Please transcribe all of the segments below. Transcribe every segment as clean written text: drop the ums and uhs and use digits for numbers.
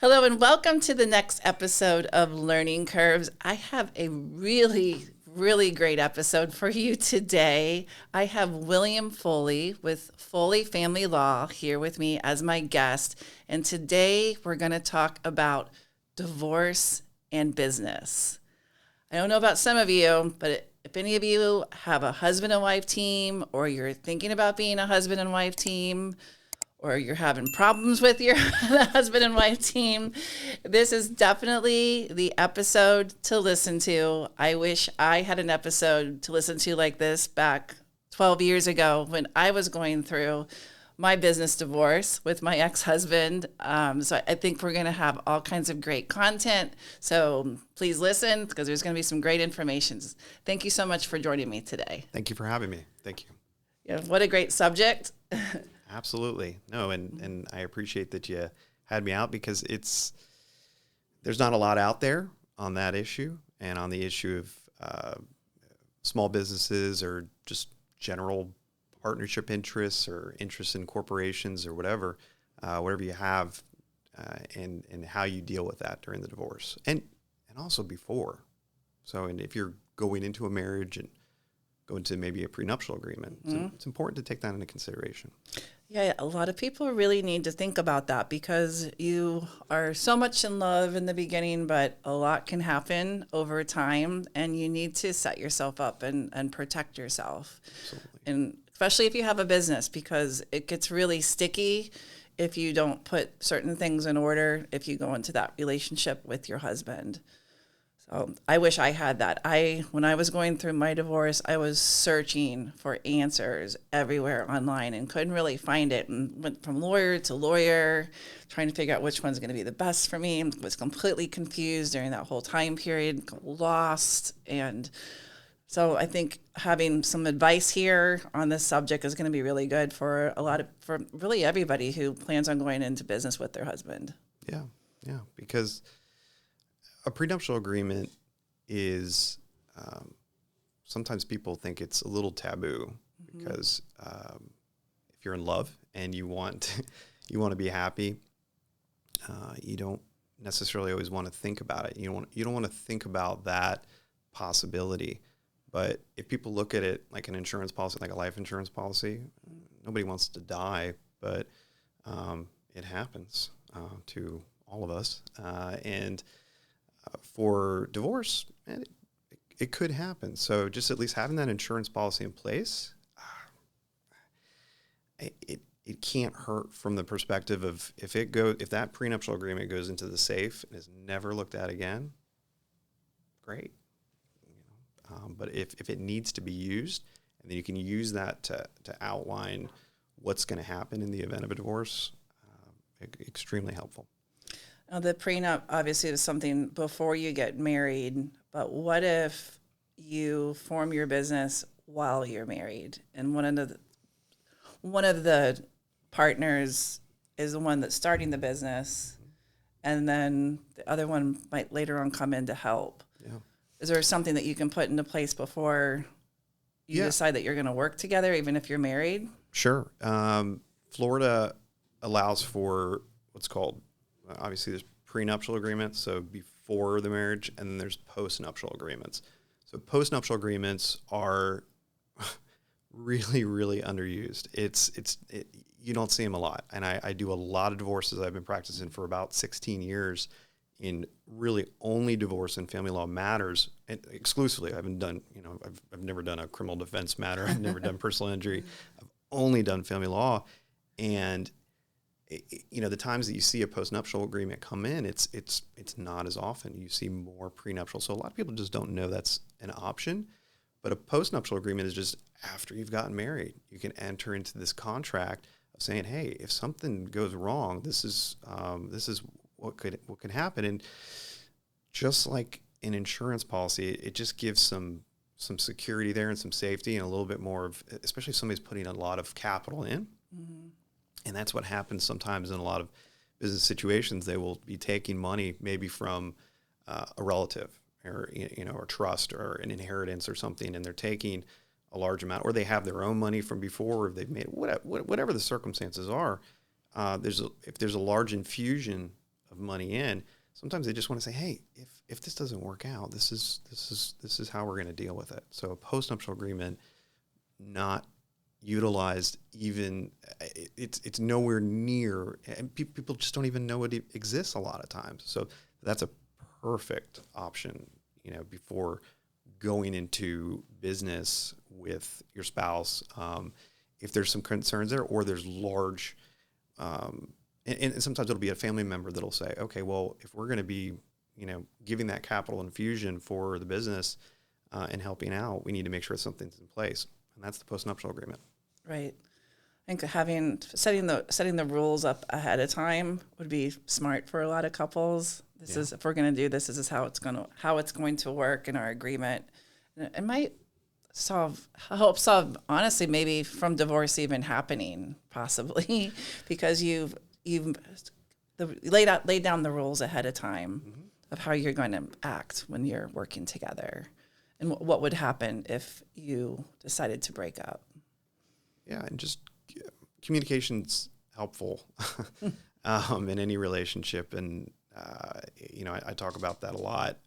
Hello and welcome to the next episode of Learning Curves. I have a really great episode for you today. I have William Foley with Foley Family Law here with me as my guest. And today we're going to talk about divorce and business. I don't know about some of you, but if any of you have a husband and wife team, or you're thinking about being a husband and wife team, or you're having problems with your husband and wife team, this is definitely the episode to listen to. I wish I had an episode to listen to like this back 12 years ago when I was going through my business divorce with my ex-husband. So I think we're going to have all kinds of great content. So please listen because there's going to be some great information. Thank you so much for joining me today. Thank you for having me. Thank you. Yeah, what a great subject. Absolutely. No, and I appreciate that you had me out because there's not a lot out there on that issue and on the issue of small businesses or just general partnership interests or interests in corporations or whatever you have and how you deal with that during the divorce and also before. So, and if you're going into a marriage and go into maybe a prenuptial agreement, it's important to take that into consideration. Yeah, a lot of people really need to think about that because you are so much in love in the beginning, but a lot can happen over time, and you need to set yourself up and protect yourself. Absolutely. And especially if you have a business, because it gets really sticky if you don't put certain things in order if you go into that relationship with your husband. So I wish I had that. When I was going through my divorce, I was searching for answers everywhere online and couldn't really find it, and went from lawyer to lawyer, trying to figure out which one's going to be the best for me. Was completely confused during that whole time period, lost. And so I think having some advice here on this subject is going to be really good for for really everybody who plans on going into business with their husband. Yeah, because a prenuptial agreement is, sometimes people think it's a little taboo because if you're in love and you want to be happy, you don't necessarily always want to think about it. You don't want to think about that possibility. But if people look at it like an insurance policy, like a life insurance policy, nobody wants to die, but it happens to all of us, and for divorce, it could happen. So just at least having that insurance policy in place, it can't hurt from the perspective of if that prenuptial agreement goes into the safe and is never looked at again, great. But if it needs to be used, and then you can use that to outline what's going to happen in the event of a divorce, extremely helpful. Now, the prenup obviously is something before you get married, but what if you form your business while you're married, and one of the partners is the one that's starting the business, and then the other one might later on come in to help? Yeah. Is there something that you can put into place before you decide that you're going to work together, even if you're married? Sure. Florida allows for what's called, obviously there's prenuptial agreements, so before the marriage, and then there's postnuptial agreements. So postnuptial agreements are really, really underused. You don't see them a lot. And I do a lot of divorces. I've been practicing for about 16 years in really only divorce and family law matters, and exclusively. I haven't done, I've never done a criminal defense matter. I've never done personal injury. I've only done family law. And the times that you see a postnuptial agreement come in, it's not as often. You see more prenuptial. So a lot of people just don't know that's an option. But a postnuptial agreement is just after you've gotten married. You can enter into this contract of saying, hey, if something goes wrong, this is what could happen. And just like an insurance policy, it just gives some security there and some safety and a little bit more of, especially if somebody's putting a lot of capital in. Mm-hmm. And that's what happens sometimes in a lot of business situations. They will be taking money maybe from a relative or or trust or an inheritance or something, and they're taking a large amount, or they have their own money from before, or they've made whatever the circumstances are. If there's a large infusion of money in. Sometimes they just want to say, hey, if this doesn't work out, this is how we're going to deal with it. So a postnuptial agreement, not utilized even, it's nowhere near, and people just don't even know it exists a lot of times. So that's a perfect option, before going into business with your spouse. If there's some concerns there, or there's large, and sometimes it'll be a family member that'll say, okay, well, if we're going to be, giving that capital infusion for the business and helping out, we need to make sure something's in place. And that's the postnuptial agreement. Right. I think setting the rules up ahead of time would be smart for a lot of couples. This is, if we're going to do this, this is how it's going to work in our agreement. It might help solve honestly, maybe from divorce even happening, possibly, because you've laid down the rules ahead of time of how you're going to act when you're working together, and what would happen if you decided to break up. Yeah, and just communication's helpful in any relationship, and I talk about that a lot.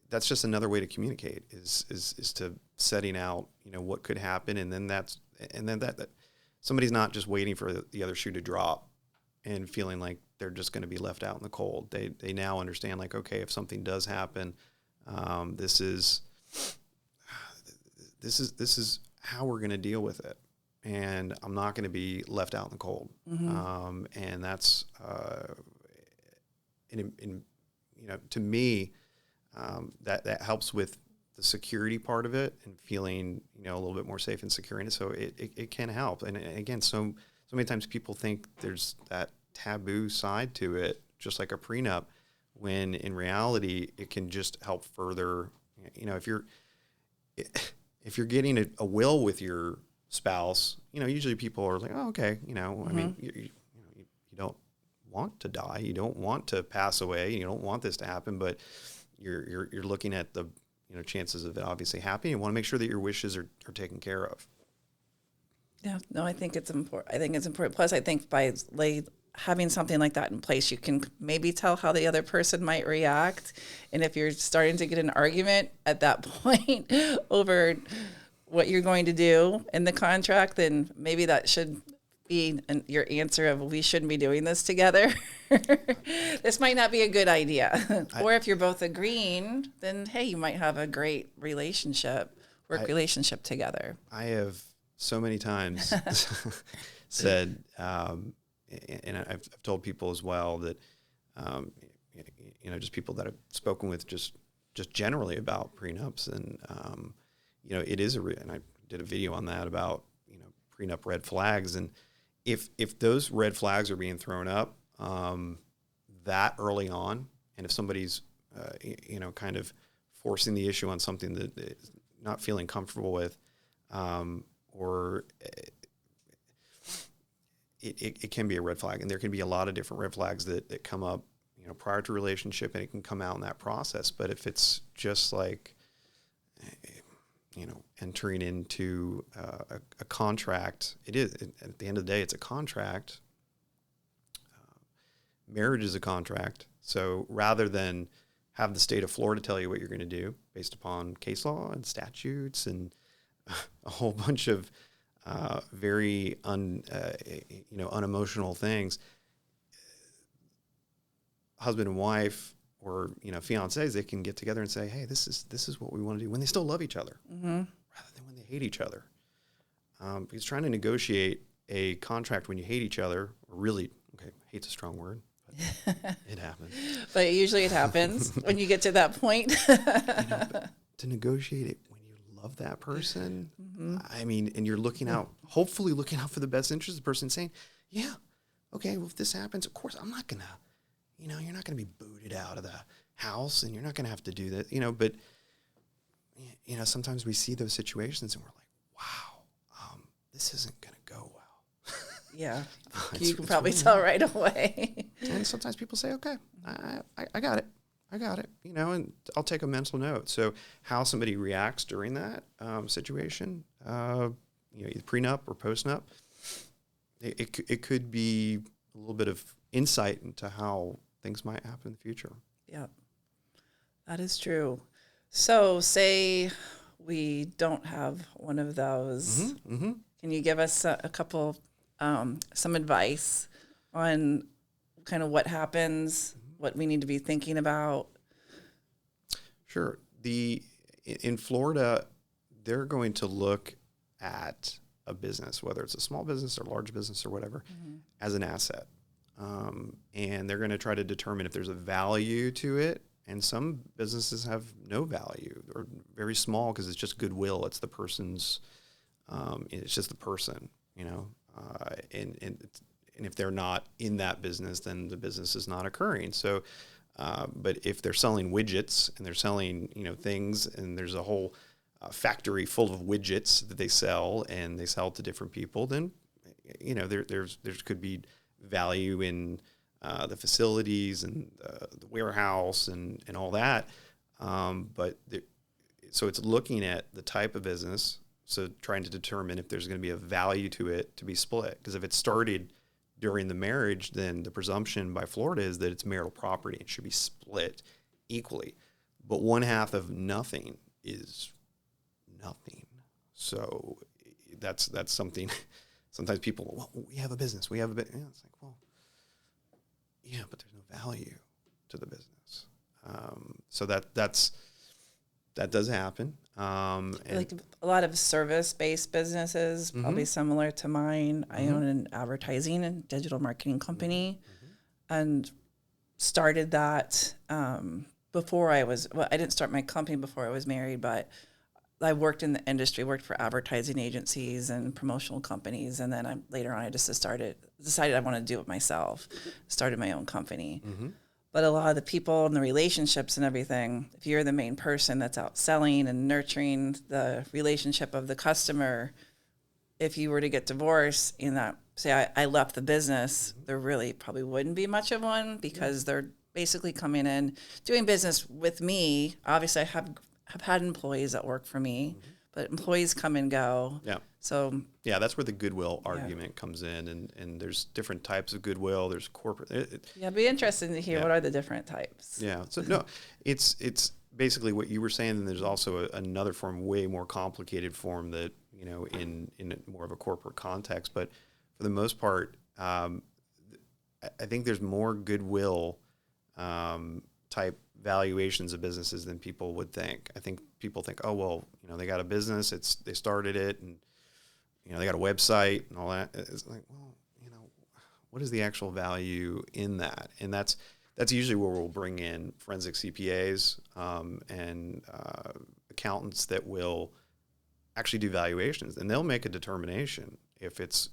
That's just another way to communicate is to setting out what could happen, and then that somebody's not just waiting for the other shoe to drop and feeling like they're just going to be left out in the cold. They now understand, like, okay, if something does happen, this is how we're going to deal with it, and I'm not going to be left out in the cold. And that's to me, that helps with the security part of it and feeling a little bit more safe and secure in it. So it can help. And again, so many times people think there's that taboo side to it, just like a prenup, when in reality it can just help further. If you're getting a will with your spouse, usually people are like, oh, okay, I mean, you don't want to die, you don't want to pass away, you don't want this to happen, but you're looking at the chances of it obviously happening. You want to make sure that your wishes are taken care of. Yeah, no, I think it's important. Plus, I think by having something like that in place, you can maybe tell how the other person might react. And if you're starting to get an argument at that point over what you're going to do in the contract, then maybe that should be your answer of, we shouldn't be doing this together. This might not be a good idea. Or if you're both agreeing, then, hey, you might have a great relationship together. I have so many times said, and I've told people as well that, just people that I've spoken with just generally about prenups, and, it is and I did a video on that about, prenup red flags. And if those red flags are being thrown up that early on, and if somebody's, kind of forcing the issue on something that they're not feeling comfortable with, or it can be a red flag. And there can be a lot of different red flags that come up, prior to relationship, and it can come out in that process. But if it's just like, entering into a contract, it is, at the end of the day, it's a contract. Marriage is a contract. So rather than have the state of Florida tell you what you're going to do based upon case law and statutes and a whole bunch of very unemotional things, husband and wife, or fiancés, they can get together and say, hey, this is what we want to do, when they still love each other, rather than when they hate each other. Because trying to negotiate a contract when you hate each other, or really, hate's a strong word, but it happens. But usually it happens when you get to that point. To negotiate it when you love that person, I mean, and you're hopefully looking out for the best interest of the person, saying, yeah, okay, well, if this happens, of course, I'm not going to, you're not going to be booted out of the house, and you're not going to have to do that, but, sometimes we see those situations and we're like, wow, this isn't going to go well. Yeah. You can probably tell right away. And sometimes people say, okay, I got it. And I'll take a mental note. So how somebody reacts during that situation, either prenup or postnup, it could be a little bit of insight into how things might happen in the future. Yeah, that is true. So say we don't have one of those. Can you give us a couple, some advice on kind of what happens, what we need to be thinking about? Sure. In Florida, they're going to look at a business, whether it's a small business or large business or whatever, as an asset. And they're going to try to determine if there's a value to it. And some businesses have no value or very small because it's just goodwill. It's the person's, it's just the person, and if they're not in that business, then the business is not occurring. So, but if they're selling widgets and they're selling, things, and there's a whole factory full of widgets that they sell and they sell to different people, then, there could be value in the facilities and the warehouse and all that. So it's looking at the type of business, so trying to determine if there's going to be a value to it to be split. Because if it started during the marriage, then the presumption by Florida is that it's marital property. It should be split equally. But one half of nothing is nothing. So that's something. Sometimes people, well, we have a business. We have a business. Yeah, it's like, well, yeah, but there's no value to the business. So that does happen. Like a lot of service-based businesses, probably similar to mine. I own an advertising and digital marketing company, and started that before I didn't start my company before I was married, but I worked in the industry, worked for advertising agencies and promotional companies, and then later on I just decided I wanted to do it myself, started my own company. But a lot of the people and the relationships and everything, if you're the main person that's out selling and nurturing the relationship of the customer, if you were to get divorced in that, say I left the business, there really probably wouldn't be much of one, because they're basically coming in, doing business with me. Obviously I have had employees that work for me, but employees come and go. Yeah. So yeah, that's where the goodwill argument comes in, and there's different types of goodwill. There's corporate. It'd be interesting to hear what are the different types. Yeah. So no, it's basically what you were saying. And there's also another form, way more complicated form that in more of a corporate context. But for the most part, I think there's more goodwill type valuations of businesses than people would think. I think people think, oh well, they got a business. They started it, and they got a website and all that. It's like, well, what is the actual value in that? And that's usually where we'll bring in forensic CPAs and accountants that will actually do valuations, and they'll make a determination if it's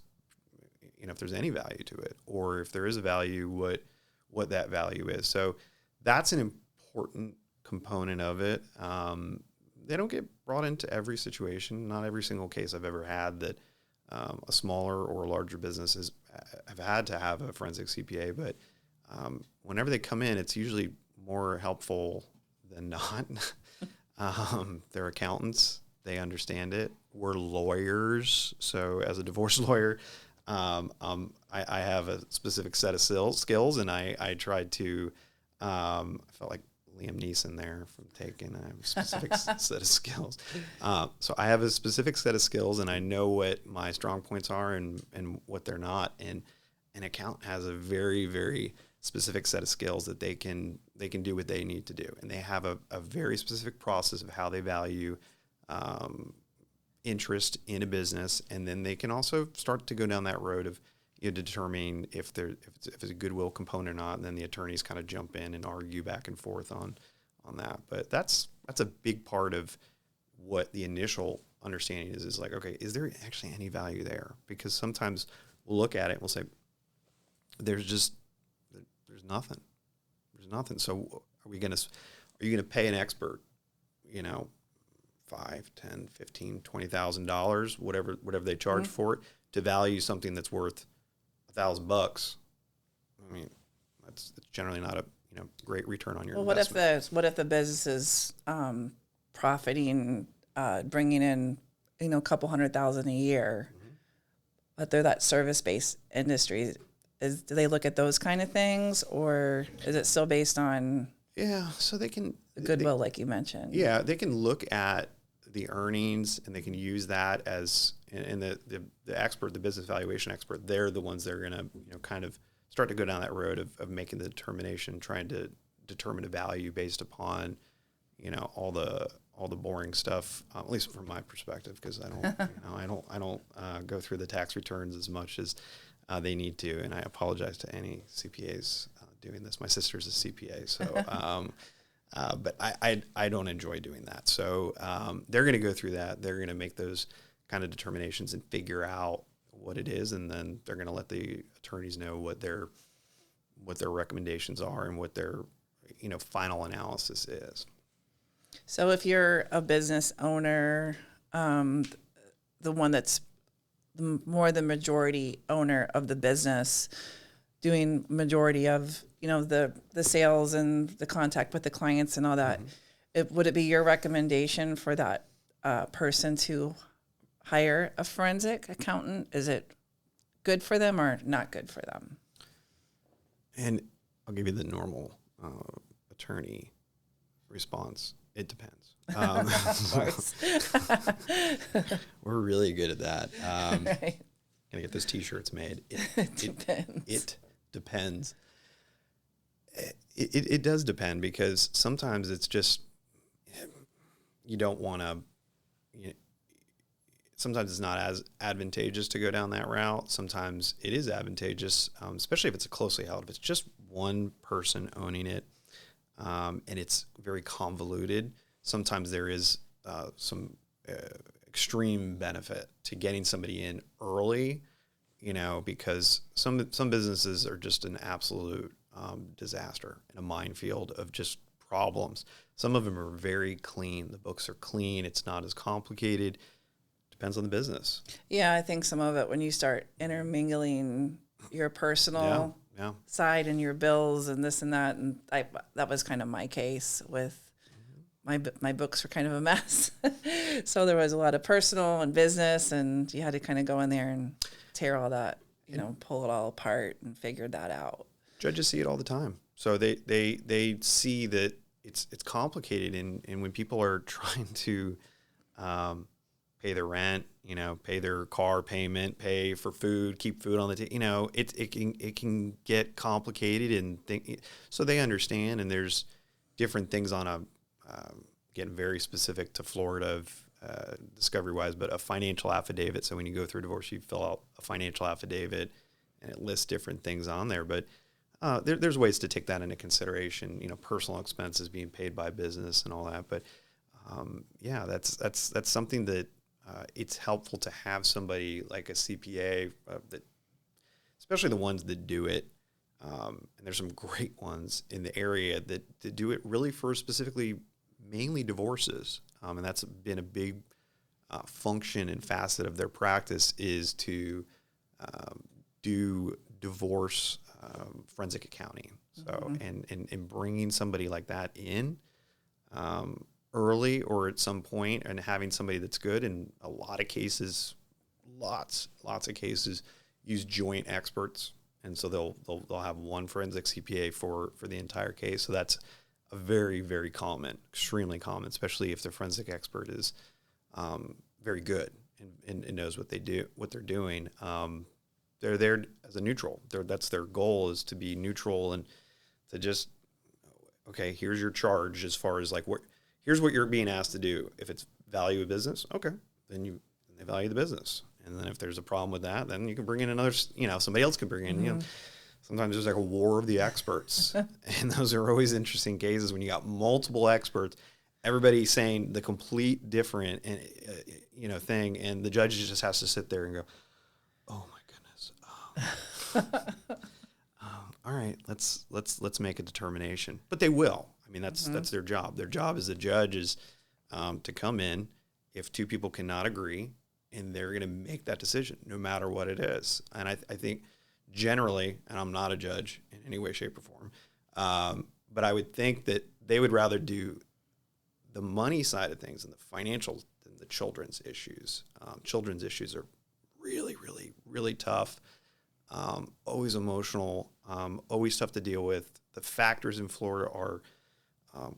if there's any value to it, or if there is a value, what that value is. So that's an important component of it. They don't get brought into every situation. Not every single case I've ever had that a smaller or larger business have had to have a forensic CPA, but whenever they come in, it's usually more helpful than not. They're accountants. They understand it. We're lawyers. So as a divorce lawyer, I have a specific set of skills, and I tried to, I felt like Liam Neeson there from Taken. I have a specific set of skills. So I have a specific set of skills, and I know what my strong points are and what they're not. And an accountant has a very, very specific set of skills that they can do what they need to do. And they have a very specific process of how they value interest in a business. And then they can also start to go down that road of determining if it's a goodwill component or not, and then the attorneys kind of jump in and argue back and forth on that. But that's a big part of what the initial understanding is like, okay, is there actually any value there? Because sometimes we'll look at it and we'll say, there's nothing. There's nothing. So are you gonna pay an expert, $5, $10, $15, $20,000, whatever they charge for it, to value something that's worth $1,000? I mean, that's generally not a great return on your investment. What if the business is profiting, bringing in a couple $100,000 a year, but they're that service-based industry? Do they look at those kind of things, or is it still based on Yeah, so they can the goodwill, like you mentioned? Yeah, they can look at the earnings and they can use that as, and the expert, the business valuation expert, they're the ones that are going to, kind of start to go down that road of making the determination, trying to determine a value based upon, all the boring stuff, at least from my perspective, because I don't go through the tax returns as much as they need to, and I apologize to any CPAs doing this. My sister's a CPA, so but I don't enjoy doing that. So they're going to go through that. They're going to make those kind of determinations and figure out what it is, and then they're going to let the attorneys know what their recommendations are and what their final analysis is. So if you're a business owner, the one that's more the majority owner of the business, doing majority of the sales and the contact with the clients and all that, would it be your recommendation for that person to hire a forensic accountant? Is it good for them or not good for them? And I'll give you the normal attorney response. It depends. Of course. We're really good at that. Right. Gonna get those T-shirts made. It depends. It depends. It does depend, because sometimes it's just you don't want to. Sometimes it's not as advantageous to go down that route. Sometimes it is advantageous, especially if it's closely held. If it's just one person owning it, and it's very convoluted, sometimes there is some extreme benefit to getting somebody in early, because some businesses are just an absolute disaster and a minefield of just problems. Some of them are very clean. The books are clean. It's not as complicated. Depends on the business. Yeah, I think some of it, when you start intermingling your personal side and your bills and this and that, and that was kind of my case with my books were kind of a mess. So there was a lot of personal and business, and you had to kind of go in there and tear all that, pull it all apart and figure that out. Judges see it all the time. So they see that it's complicated, and when people are trying to pay their rent, pay their car payment, pay for food, keep food on the table, it can get complicated, and so they understand. And there's different things on a getting very specific to Florida discovery wise, but a financial affidavit. So when you go through divorce, you fill out a financial affidavit, and it lists different things on there. But there's ways to take that into consideration. Personal expenses being paid by business and all that. But that's something that it's helpful to have somebody like a CPA that, especially the ones that do it. And there's some great ones in the area that do it really for specifically mainly divorces. And that's been a big function and facet of their practice, is to do divorce forensic accounting. So, and bringing somebody like that in early or at some point, and having somebody that's good. In a lot of cases, lots of cases, use joint experts. And so they'll have one forensic CPA for the entire case. So that's a very, very common, extremely common, especially if the forensic expert is very good and knows what they're doing. They're there as a neutral. That's their goal, is to be neutral and to just, okay, here's your charge as far as here's what you're being asked to do. If it's value of business, okay, then they value the business. And then if there's a problem with that, then you can bring in another, somebody else can bring in, sometimes there's like a war of the experts. And those are always interesting cases when you got multiple experts, everybody saying the complete different, thing. And the judge just has to sit there and go, oh my goodness. All right, let's make a determination. But they will. I mean, that's their job. Their job as a judge is to come in if two people cannot agree, and they're going to make that decision no matter what it is. And I think generally, and I'm not a judge in any way, shape, or form, but I would think that they would rather do the money side of things and the financial than the children's issues. Children's issues are really, really, really tough. always emotional, always tough to deal with. The factors in Florida are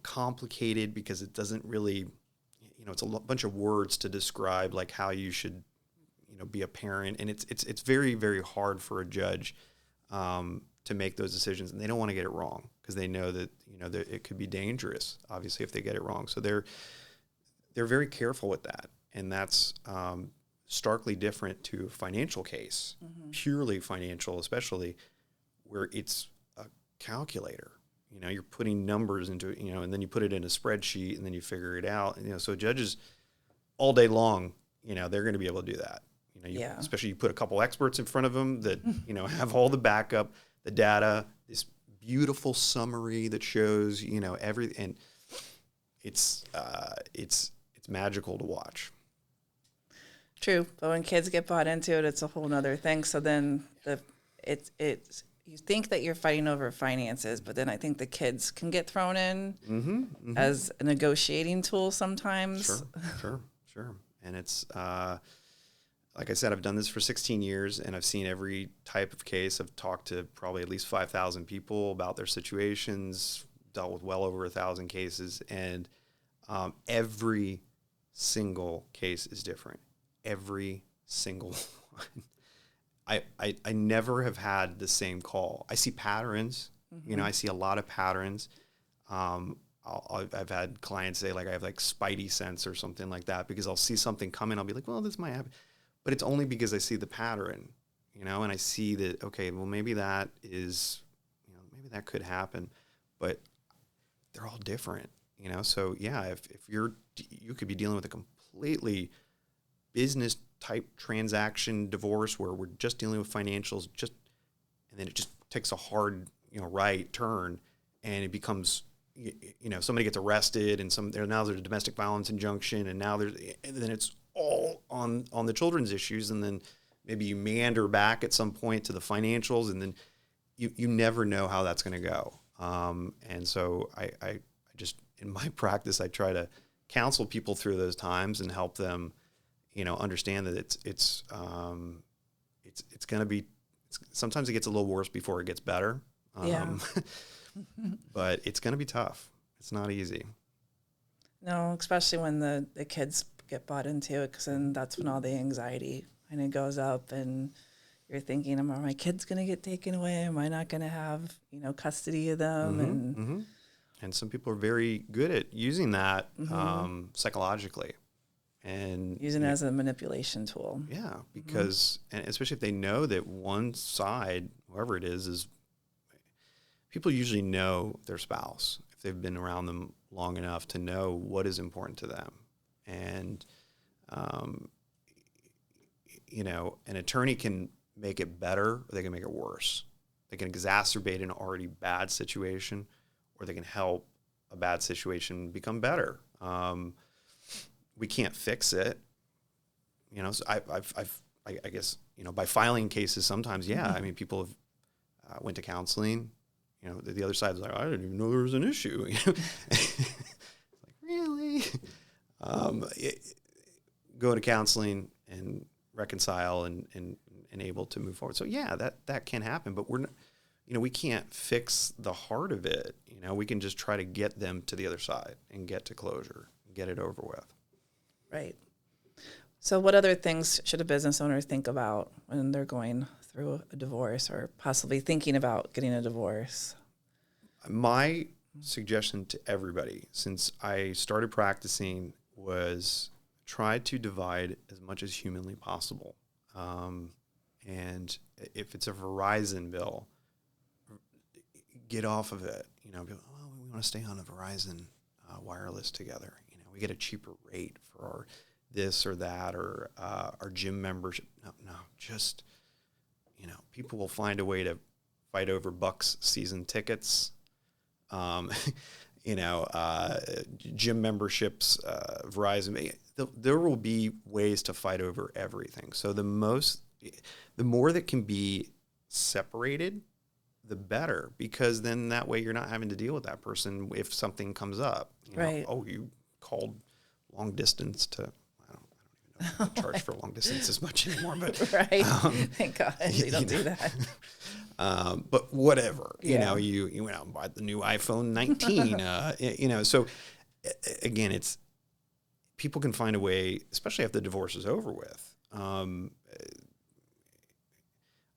complicated because it doesn't really, it's a bunch of words to describe like how you should, be a parent, and it's very, very hard for a judge to make those decisions, and they don't want to get it wrong because they know that that it could be dangerous, obviously, if they get it wrong. So they're very careful with that, and that's starkly different to a financial case, purely financial, especially where it's a calculator. You're putting numbers into it, and then you put it in a spreadsheet, and then you figure it out. And, so judges all day long, they're going to be able to do that. Especially you put a couple experts in front of them that, have all the backup, the data, this beautiful summary that shows, and it's magical to watch. True, but when kids get bought into it, it's a whole nother thing. So then you think that you're fighting over finances, but then I think the kids can get thrown in as a negotiating tool sometimes. Sure. And it's like I said, I've done this for 16 years, and I've seen every type of case. I've talked to probably at least 5,000 people about their situations, dealt with well over 1,000 cases, and every single case is different. Every single one. I never have had the same call. I see patterns. I see a lot of patterns. I've had clients say, like, I have like spidey sense or something like that, because I'll see something come in. I'll be like, well, this might happen. But it's only because I see the pattern, and I see that, okay, well, maybe that is, maybe that could happen, but they're all different, So yeah, if you could be dealing with a completely business type transaction divorce where we're just dealing with financials, and then it just takes a hard, right turn, and it becomes, somebody gets arrested, and now there's a domestic violence injunction, and then it's all on the children's issues, and then maybe you meander back at some point to the financials, and then you never know how that's going to go. And so I just, in my practice, I try to counsel people through those times and help them, understand that it's going to be, sometimes it gets a little worse before it gets better. But it's going to be tough. It's not easy. No, especially when the kids get bought into it, because then that's when all the anxiety kind of goes up, and you're thinking, are my kids going to get taken away? Am I not going to have, custody of them? And some people are very good at using that psychologically. And using it as a manipulation tool. Yeah, because, and especially if they know that one side, whoever it is people usually know their spouse if they've been around them long enough to know what is important to them. And, an attorney can make it better, or they can make it worse. They can exacerbate an already bad situation, or they can help a bad situation become better. We can't fix it. So I guess, by filing cases sometimes, I mean, people have went to counseling. The other side is like, I didn't even know there was an issue. Like, really? Go to counseling and reconcile and able to move forward. So yeah, that can happen, but we're not, we can't fix the heart of it. We can just try to get them to the other side and get to closure, and get it over with. Right. So what other things should a business owner think about when they're going through a divorce, or possibly thinking about getting a divorce? My suggestion to everybody since I started practicing was try to divide as much as humanly possible. And if it's a Verizon bill, get off of it. Be like, well, we want to stay on a Verizon wireless together. We get a cheaper rate for our this or that, or our gym membership. No, just, people will find a way to fight over Bucks season tickets, gym memberships, Verizon. There will be ways to fight over everything. So the more that can be separated, the better, because then that way you're not having to deal with that person if something comes up. Right. Oh, you called long distance to, I don't even don't charge for long distance as much anymore, but Right. Thank God they don't do that. But whatever, Yeah. you went out and bought the new iPhone 19, so again, it's people can find a way, especially after the divorce is over with.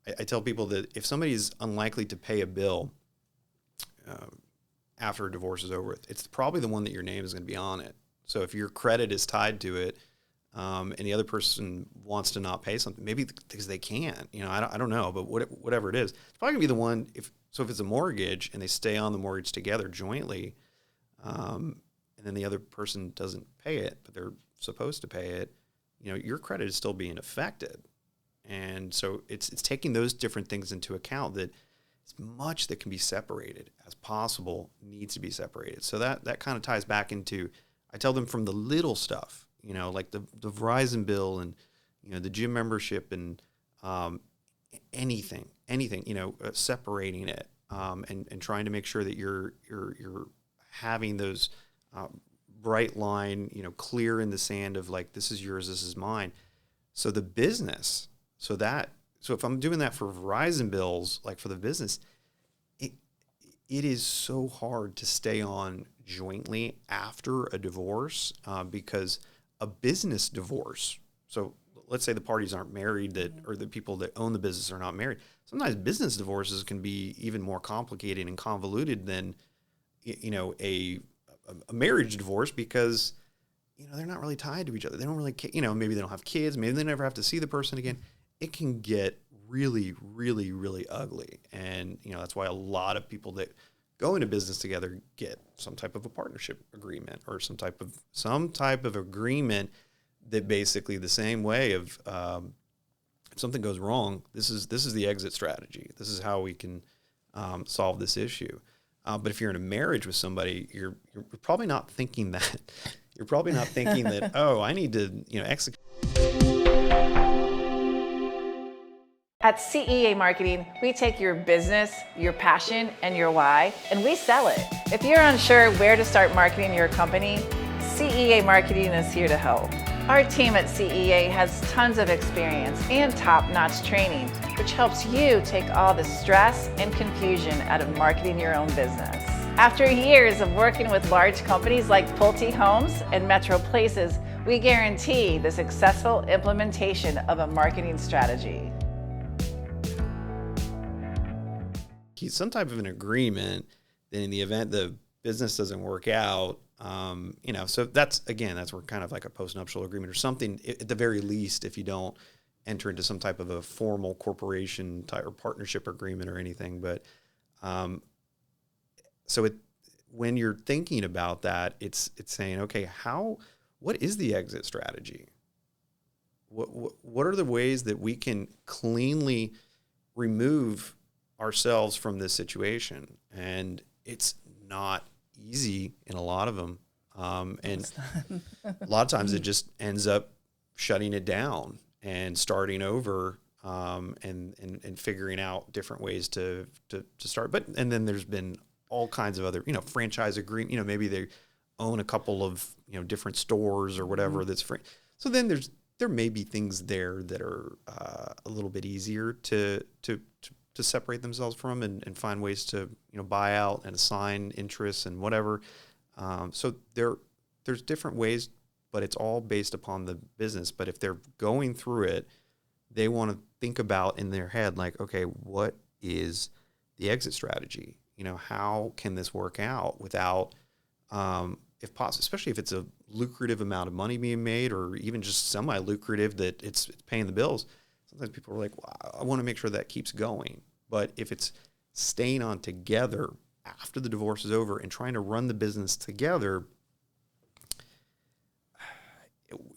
I tell people that if somebody is unlikely to pay a bill after a divorce is over with, it's probably the one that your name is going to be on it. So if your credit is tied to it, and the other person wants to not pay something, maybe because they can't, I don't know, but whatever it is, it's probably gonna be the one. If it's a mortgage and they stay on the mortgage together jointly, and then the other person doesn't pay it, but they're supposed to pay it, your credit is still being affected. And so it's taking those different things into account, that as much that can be separated as possible needs to be separated. So that kind of ties back into, I tell them from the little stuff, like the Verizon bill and, the gym membership and anything, separating it and trying to make sure that you're having those bright line, clear in the sand of like, this is yours, this is mine. So the business, so if I'm doing that for Verizon bills, like for the business, it is so hard to stay on jointly after a divorce because a business divorce, so let's say the parties aren't married, or the people that own the business are not married. Sometimes business divorces can be even more complicated and convoluted than, a marriage divorce, because, they're not really tied to each other. They don't really, maybe they don't have kids. Maybe they never have to see the person again. It can get really, really, really ugly. And, that's why a lot of people that go into business together get some type of a partnership agreement, or some type of agreement that basically the same way of, if something goes wrong, this is the exit strategy. This is how we can solve this issue. But if you're in a marriage with somebody, you're probably not thinking that. You're probably not thinking that, oh, I need to, execute. At CEA Marketing, we take your business, your passion, and your why, and we sell it. If you're unsure where to start marketing your company, CEA Marketing is here to help. Our team at CEA has tons of experience and top-notch training, which helps you take all the stress and confusion out of marketing your own business. After years of working with large companies like Pulte Homes and Metro Places, we guarantee the successful implementation of a marketing strategy. Some type of an agreement, then in the event the business doesn't work out, so that's where kind of like a postnuptial agreement or something, at the very least, if you don't enter into some type of a formal corporation type or partnership agreement or anything. But when you're thinking about that, it's saying, okay, what is the exit strategy? What are the ways that we can cleanly remove ourselves from this situation? And it's not easy in a lot of them. And a lot of times it just ends up shutting it down and starting over, and figuring out different ways to start. And then there's been all kinds of other, franchise agreement, maybe they own a couple of, different stores or whatever. Mm-hmm. That's free. So then there may be things there that are a little bit easier to separate themselves from and find ways to, buy out and assign interests and whatever. So there's different ways, but it's all based upon the business. But if they're going through it, they want to think about in their head, like, okay, what is the exit strategy? How can this work out without, if possible, especially if it's a lucrative amount of money being made, or even just semi-lucrative that it's paying the bills. Sometimes people are like, well, I want to make sure that keeps going. But if it's staying on together after the divorce is over and trying to run the business together,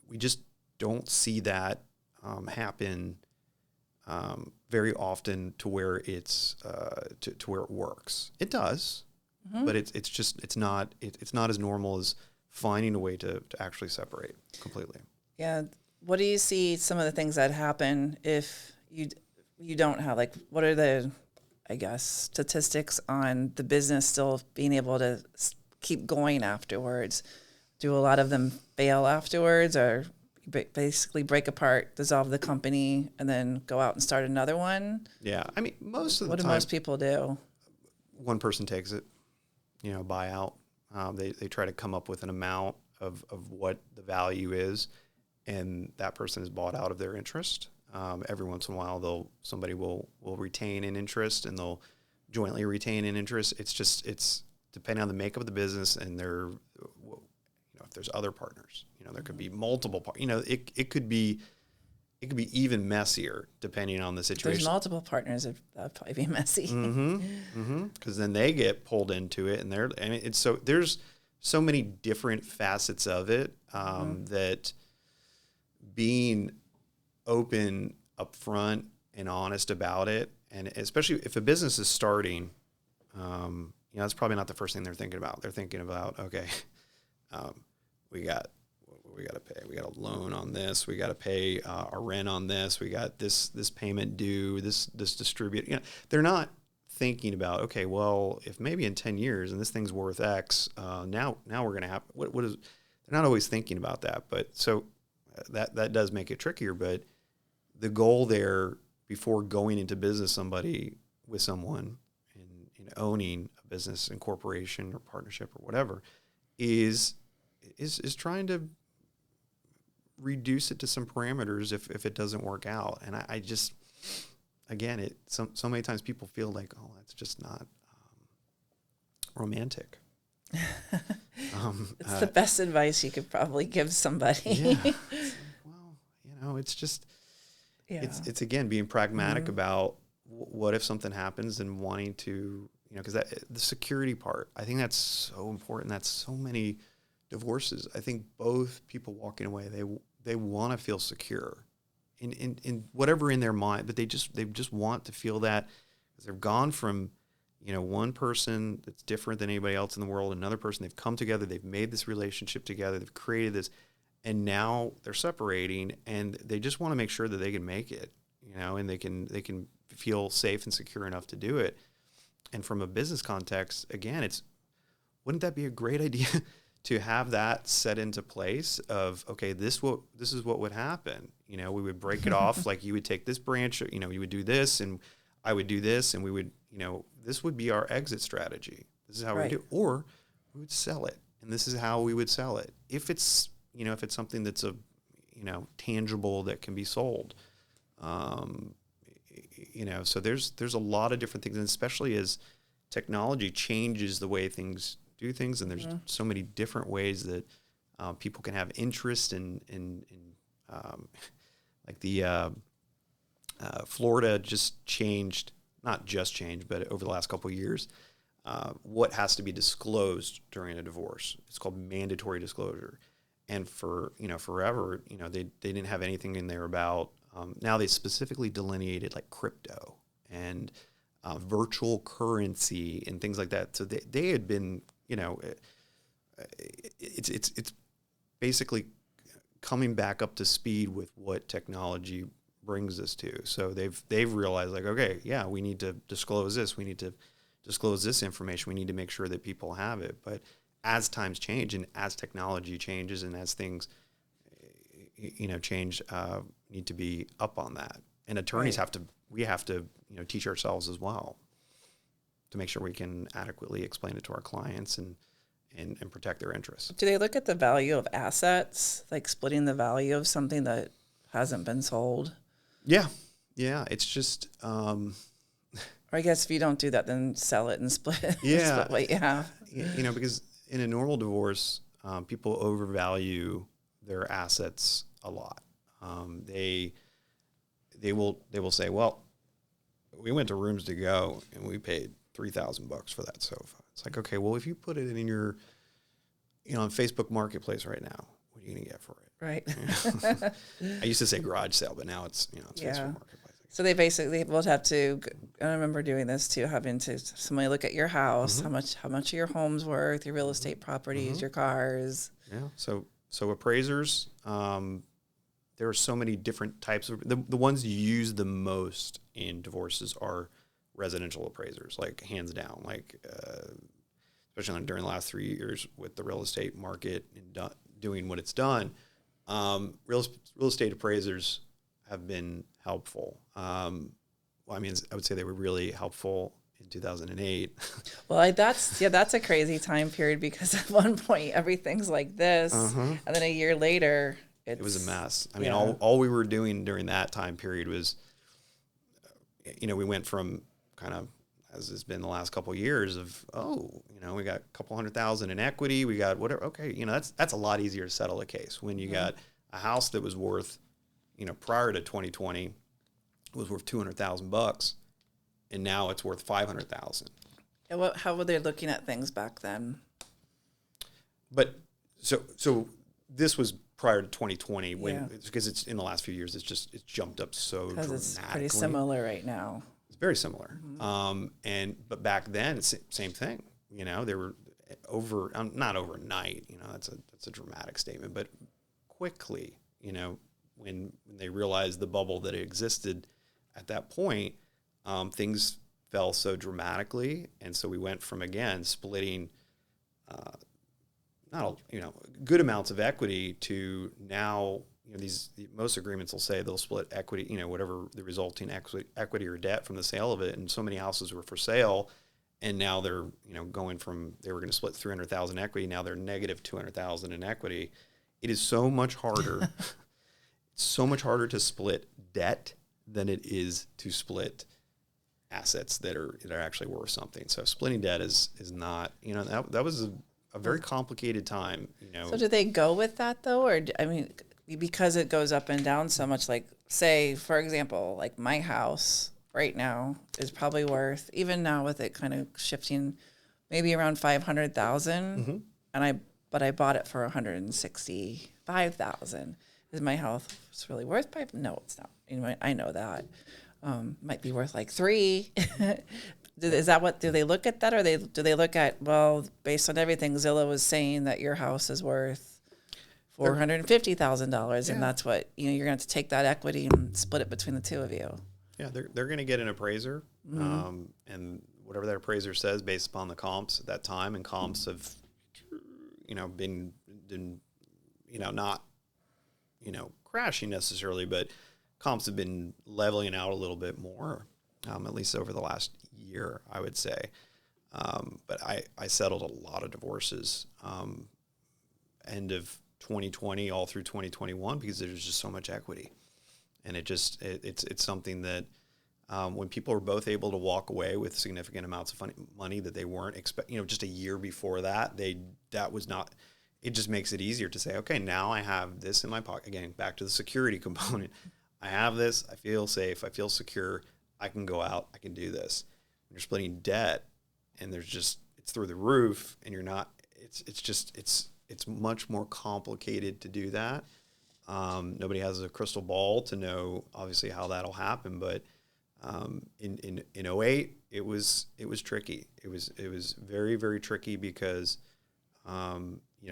we just don't see that happen very often to where it's to where it works. It does, mm-hmm. but it's not as normal as finding a way to actually separate completely. Yeah. What do you see some of the things that happen if you don't have, like, what are the, I guess, statistics on the business still being able to keep going afterwards? Do a lot of them fail afterwards, or basically break apart, dissolve the company, and then go out and start another one? Yeah. I mean, most of the What do time, most people do? one person takes it, buyout. They try to come up with an amount of what the value is, and that person is bought out of their interest. Every once in a while, somebody will retain an interest, and they'll jointly retain an interest. It's depending on the makeup of the business and if there's other partners, there could be multiple it could be even messier depending on the situation. There's multiple partners, that'd probably be messy. Because then they get pulled into it, and there's so many different facets of it that being open, upfront, and honest about it, and especially if a business is starting, that's probably not the first thing they're thinking about. They're thinking about, okay, we got to pay. We got a loan on this. We got to pay our rent on this. We got this payment due. This distribute. They're not thinking about, okay, well, if maybe in 10 years and this thing's worth X, now we're going to have what is. They're not always thinking about that, but so that does make it trickier. But the goal there before going into business with someone and owning a business and corporation or partnership or whatever is trying to reduce it to some parameters if it doesn't work out. And I just, again, so many times people feel like, oh, that's just not romantic. It's the best advice you could probably give somebody. Yeah. Well, it's just, it's again, being pragmatic about what if something happens and wanting to, because the security part, I think that's so important. That's so many divorces. I think both people walking away, they want to feel secure in whatever in their mind, but they just want to feel that, because they've gone from, one person that's different than anybody else in the world, another person, they've come together, they've made this relationship together, they've created this, and now they're separating, and they just want to make sure that they can make it, and they can feel safe and secure enough to do it. And from a business context, again, wouldn't that be a great idea to have that set into place of, okay, this is what would happen. We would break it off, like you would take this branch, you would do this, and I would do this, and we would, this would be our exit strategy. This is how we do, or we would sell it, and this is how we would sell it. If it's, if it's something that's tangible that can be sold, so there's a lot of different things, and especially as technology changes the way things do things, and there's so many different ways that people can have interest in like the Florida just changed, not just changed, but over the last couple of years, what has to be disclosed during a divorce. It's called mandatory disclosure. And for, forever, they didn't have anything in there about, now they specifically delineated like crypto and virtual currency and things like that. So they had been, it's basically coming back up to speed with what technology brings us to. So they've realized, like, okay, yeah, we need to disclose this. We need to disclose this information. We need to make sure that people have it. But as times change and as technology changes and as things, change, need to be up on that. And attorneys we have to, teach ourselves as well to make sure we can adequately explain it to our clients and protect their interests. Do they look at the value of assets, like splitting the value of something that hasn't been sold? Yeah. It's just, or I guess if you don't do that, then sell it and split it. Yeah. Split what you have. Because in a normal divorce, people overvalue their assets a lot. They will say, well, we went to Rooms to Go and we paid $3,000 for that sofa. It's like, okay, well, if you put it in your, on Facebook Marketplace right now, what are you going to get for it? Right. I used to say garage sale, but now it's, it's Facebook Marketplace. So they basically will have to, I remember doing this too, having to somebody look at your house, how much are your home's worth, your real estate properties, your cars. Yeah. So appraisers, there are so many different types of, the ones you use the most in divorces are residential appraisers, like hands down, like especially during the last 3 years with the real estate market and doing what it's done. Real estate appraisers have been helpful. Well, I mean, I would say they were really helpful in 2008. Well, that's a crazy time period because at one point everything's like this, and then a year later It was a mess. I mean, yeah. all we were doing during that time period was, we went from kind of, as has been the last couple of years of, we got a couple $100,000 in equity, we got whatever. Okay, that's a lot easier to settle a case when you got a house that was worth, prior to 2020, was worth $200,000, and now it's worth $500,000. And how were they looking at things back then? But so this was prior to 2020 because it's in the last few years it's jumped up so dramatically. It's pretty similar right now. It's very similar. But back then it's the same thing. They were not overnight. That's a dramatic statement, but quickly. When they realized the bubble that existed at that point, things fell so dramatically, and so we went from again splitting good amounts of equity to now most agreements will say they'll split equity, whatever the resulting equity or debt from the sale of it, and so many houses were for sale, and now they're going from they were going to split $300,000 equity, now they're negative $200,000 in equity. It is so much harder. It's so much harder to split debt than it is to split assets that are actually worth something. So splitting debt is not, that was a very complicated time. So do they go with that though, or because it goes up and down so much? Like, say for example, like my house right now is probably worth, even now with it kind of shifting, maybe around $500,000, but I bought it for $165,000. Is my house really worth $5? No, it's not. I know that. Might be worth like $3. Is that what, do they look at that, or do they look at, well, based on everything, Zillow is saying that your house is worth $450,000, and that's what, you're going to have to take that equity and split it between the two of you. Yeah, they're going to get an appraiser, and whatever that appraiser says based upon the comps at that time, and comps have, been not, crashing necessarily, but comps have been leveling out a little bit more, at least over the last year, I would say. But I settled a lot of divorces end of 2020 all through 2021 because there's just so much equity. And it's something that when people are both able to walk away with significant amounts of money that they weren't just a year before that, that was not. It just makes it easier to say, okay, now I have this in my pocket. Again, back to the security component. I have this. I feel safe. I feel secure. I can go out. I can do this. When you're splitting debt, and it's through the roof, and you're not. It's much more complicated to do that. Nobody has a crystal ball to know, obviously, how that'll happen. But in 2008, it was tricky. It was very, very tricky because.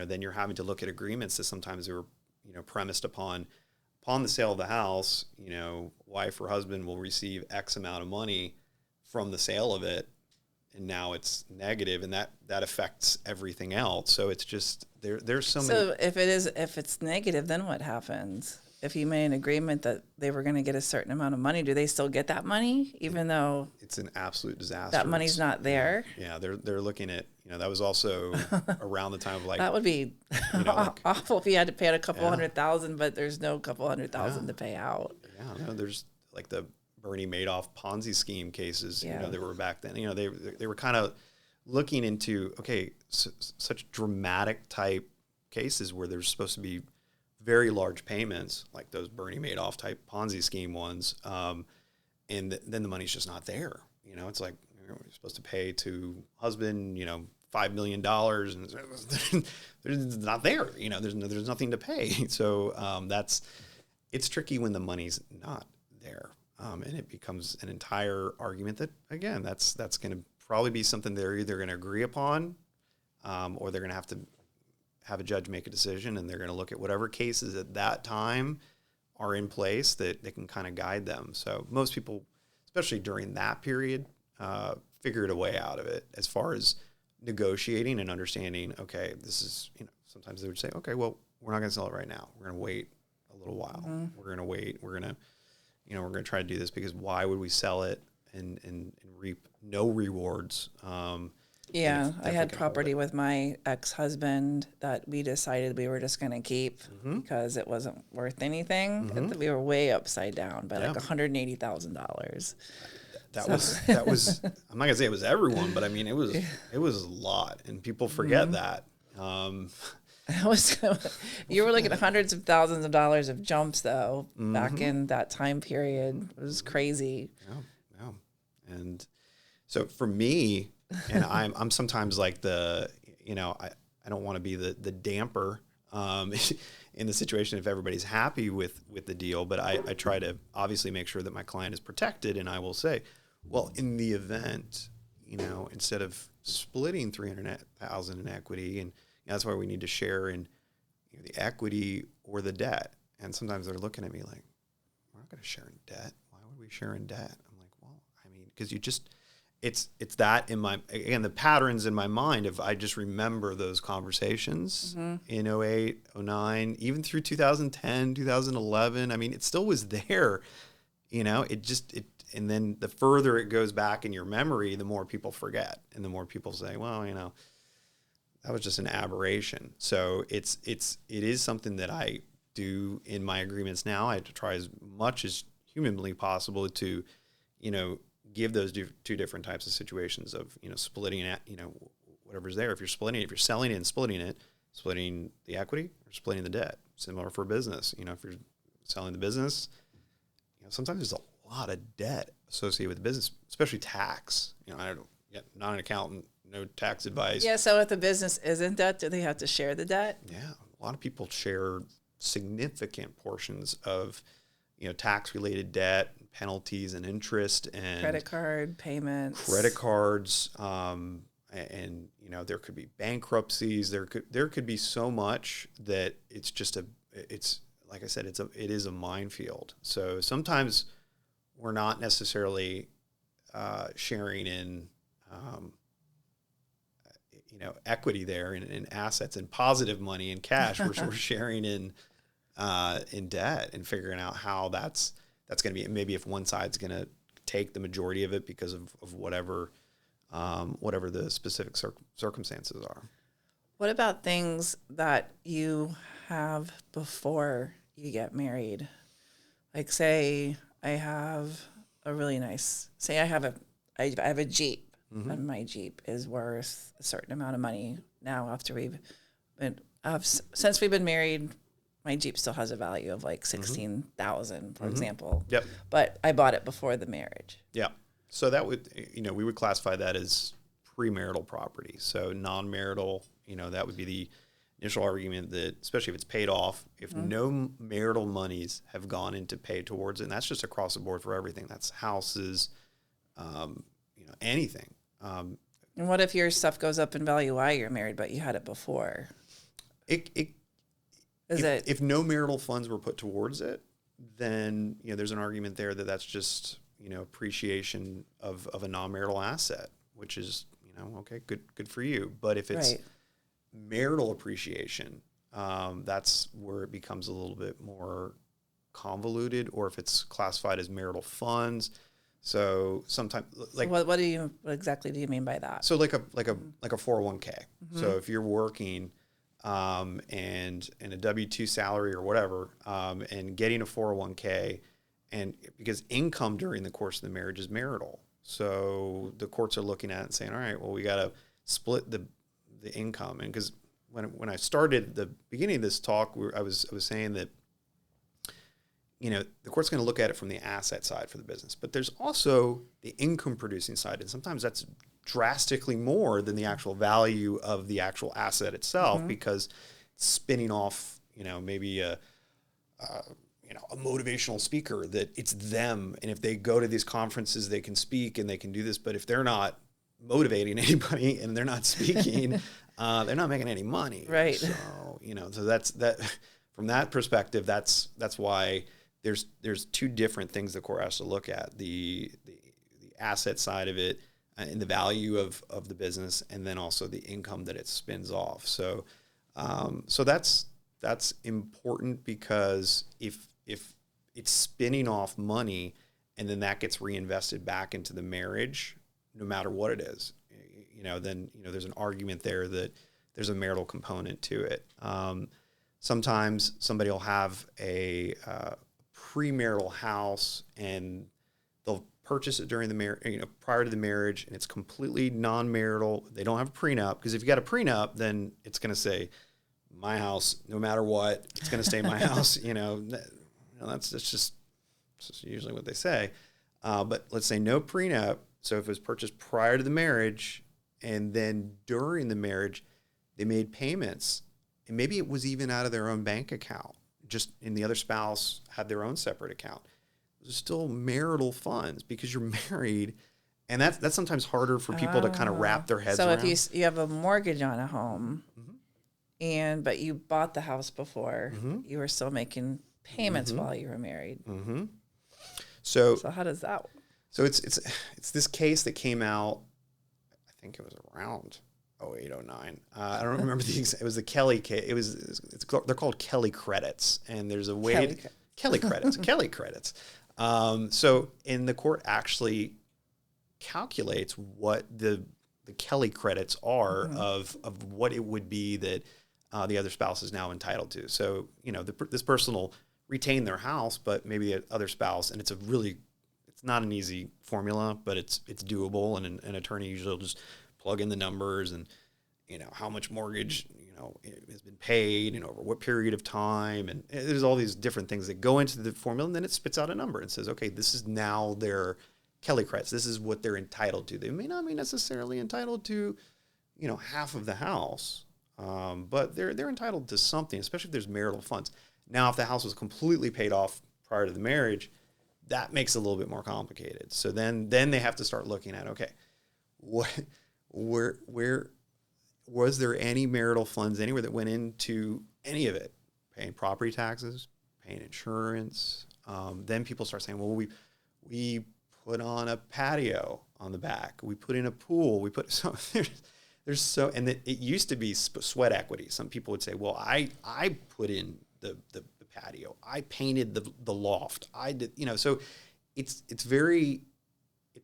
Then you're having to look at agreements that sometimes they were, premised upon the sale of the house, wife or husband will receive X amount of money from the sale of it, and now it's negative, and that affects everything else. So it's just there's so many. So if it's negative, then what happens? If you made an agreement that they were going to get a certain amount of money, do they still get that money, even though it's an absolute disaster? That money's not there. Yeah, they're looking at that was also around the time of that would be awful if you had to pay out a couple $100,000, but there's no couple $100,000 to pay out. Yeah, no, there's like the Bernie Madoff Ponzi scheme cases. They were back then. They were kind of looking into such dramatic type cases where there's supposed to be very large payments, like those Bernie Madoff type Ponzi scheme ones, and then the money's just not there. It's like you're supposed to pay to husband, $5 million, and it's not there. There's nothing to pay. So it's tricky when the money's not there, and it becomes an entire argument that, again, that's going to probably be something they're either going to agree upon, or they're going to have a judge make a decision, and they're going to look at whatever cases at that time are in place that they can kind of guide them. So most people, especially during that period, figured a way out of it as far as negotiating and understanding, okay, this is, sometimes they would say, okay, well, we're not going to sell it right now. We're going to wait a little while. We're going to wait. We're going to, we're going to try to do this because why would we sell it and reap no rewards? Yeah, I had property with my ex-husband that we decided we were just going to keep because it wasn't worth anything. We were way upside down by like $180,000. That was I'm not gonna say it was everyone, but I mean it was a lot, and people forget that. You were looking at hundreds of thousands of dollars of jumps though back in that time period. It was crazy. Yeah. And so for me, and I'm sometimes like I don't want to be the damper in the situation if everybody's happy with the deal, but I try to obviously make sure that my client is protected, and I will say, well, in the event, instead of splitting $300,000 in equity, and that's why we need to share in the equity or the debt. And sometimes they're looking at me like, we're not going to share in debt. Why would we share in debt? I'm like, well, I mean, because it's that the patterns in my mind I just remember those conversations in 08, 09, even through 2010, 2011. I mean, it still was there, and then the further it goes back in your memory, the more people forget, and the more people say, well, that was just an aberration. So it is something that I do in my agreements now. I have to try as much as humanly possible to, give those two different types of situations of, splitting it, whatever's there. If you're selling it and splitting the equity or splitting the debt. Similar for business. If you're selling the business, sometimes there's a lot of debt associated with the business, especially tax. Not an accountant, no tax advice. Yeah, so if the business isn't debt, do they have to share the debt? Yeah, a lot of people share significant portions of, tax-related debt, penalties and interest, and credit card payments, credit cards, and there could be bankruptcies. There could be so much that it's just it's like I said, it is a minefield. So sometimes we're not necessarily sharing in equity there in assets and positive money and cash. We're sharing in debt and figuring out how that's going to be. Maybe if one side's going to take the majority of it because of whatever the specific circumstances are. What about things that you have before you get married? Like, say I have a really nice, I have a Jeep, and my Jeep is worth a certain amount of money now since we've been married. My Jeep still has a value of like $16,000, for example. Yep. But I bought it before the marriage. Yeah. So that would, we would classify that as premarital property. So non-marital, that would be the initial argument that, especially if it's paid off, if no marital monies have gone into pay towards it, and that's just across the board for everything. That's houses, anything. And what if your stuff goes up in value while you're married, but you had it before? If no marital funds were put towards it, then there's an argument there that that's just appreciation of a non-marital asset, which is okay, good for you. But if it's marital appreciation, that's where it becomes a little bit more convoluted. Or if it's classified as marital funds, so sometimes like what exactly do you mean by that? So like a 401k. So if you're working. And a W-2 salary or whatever, and getting a 401k, and because income during the course of the marriage is marital. So the courts are looking at it and saying, all right, well, we got to split the income. And because when I started the beginning of this talk, I was saying that, the court's going to look at it from the asset side for the business, but there's also the income producing side. And sometimes that's drastically more than the actual value of the actual asset itself, because it's spinning off, maybe a motivational speaker that it's them. And if they go to these conferences, they can speak and they can do this. But if they're not motivating anybody and they're not speaking, they're not making any money. Right. So, so that's that from that perspective, that's why there's two different things the court has to look at, the asset side of it, and the value of the business, and then also the income that it spins off. So, so that's that's important because if it's spinning off money and then that gets reinvested back into the marriage, no matter what it is, then there's an argument there that there's a marital component to it. Sometimes somebody will have a premarital house and they'll purchase it during the marriage, prior to the marriage, and it's completely non-marital. They don't have a prenup, because if you got a prenup, then it's going to say, my house, no matter what, it's going to stay my house. That's just usually what they say. But let's say no prenup. So if it was purchased prior to the marriage and then during the marriage, they made payments, and maybe it was even out of their own bank account, and the other spouse had their own separate account. There's still marital funds because you're married, and that's sometimes harder for people to kind of wrap their heads around. So if you have a mortgage on a home, but you bought the house before, you were still making payments while you were married. So how does that work? So it's this case that came out, I think it was around 08, 09. I don't remember the exact. It was the Kelly case. They're called Kelly credits, and there's a way Kelly credits. So the court actually calculates what the Kelly credits are of what it would be that the other spouse is now entitled to. So this person will retain their house, but maybe the other spouse, and it's not an easy formula, but it's doable, and an attorney usually will just plug in the numbers and how much mortgage has been paid and over what period of time, and there's all these different things that go into the formula, and then it spits out a number and says, okay, this is now their Kelly credits. This is what they're entitled to. They may not be necessarily entitled to half of the house, but they're entitled to something, especially if there's marital funds. Now, if the house was completely paid off prior to the marriage, that makes it a little bit more complicated. So then they have to start looking at, okay, where was there any marital funds anywhere that went into any of it? Paying property taxes, paying insurance. Then people start saying, well, we put on a patio on the back. We put in a pool. We put and it used to be sweat equity. Some people would say, well, I put in the patio. I painted the loft. I did, so it's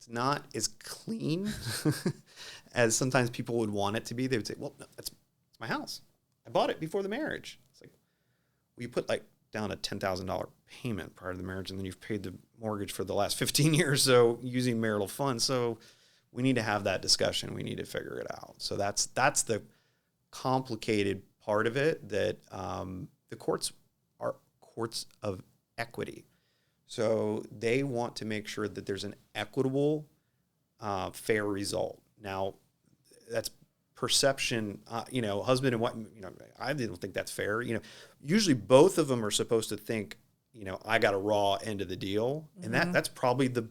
not as clean as sometimes people would want it to be. They would say, well, no, it's my house. I bought it before the marriage. It's like, well, you put down a $10,000 payment prior to the marriage, and then you've paid the mortgage for the last 15 years. So using marital funds. So we need to have that discussion. We need to figure it out. So that's the complicated part of it, that the courts are courts of equity. So they want to make sure that there's an equitable, fair result. Now, that's perception, husband and wife, I didn't think that's fair. Usually both of them are supposed to think, I got a raw end of the deal. And that's probably the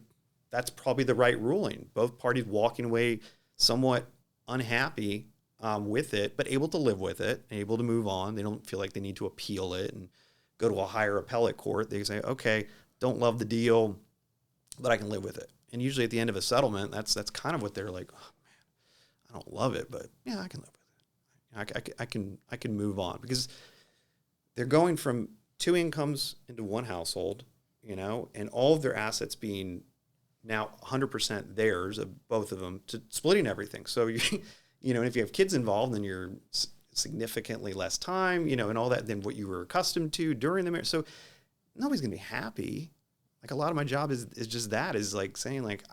right ruling. Both parties walking away somewhat unhappy with it, but able to live with it, able to move on. They don't feel like they need to appeal it and go to a higher appellate court. They say, okay, don't love the deal, but I can live with it. And usually at the end of a settlement, that's kind of what they're like, oh man, I don't love it, but yeah, I can live with it. I can move on, because they're going from two incomes into one household, and all of their assets being now 100% theirs, of both of them, to splitting everything. So and if you have kids involved, then you're significantly less time, and all that than what you were accustomed to during the marriage. So nobody's gonna be happy. Like, a lot of my job is just that, is like saying, like,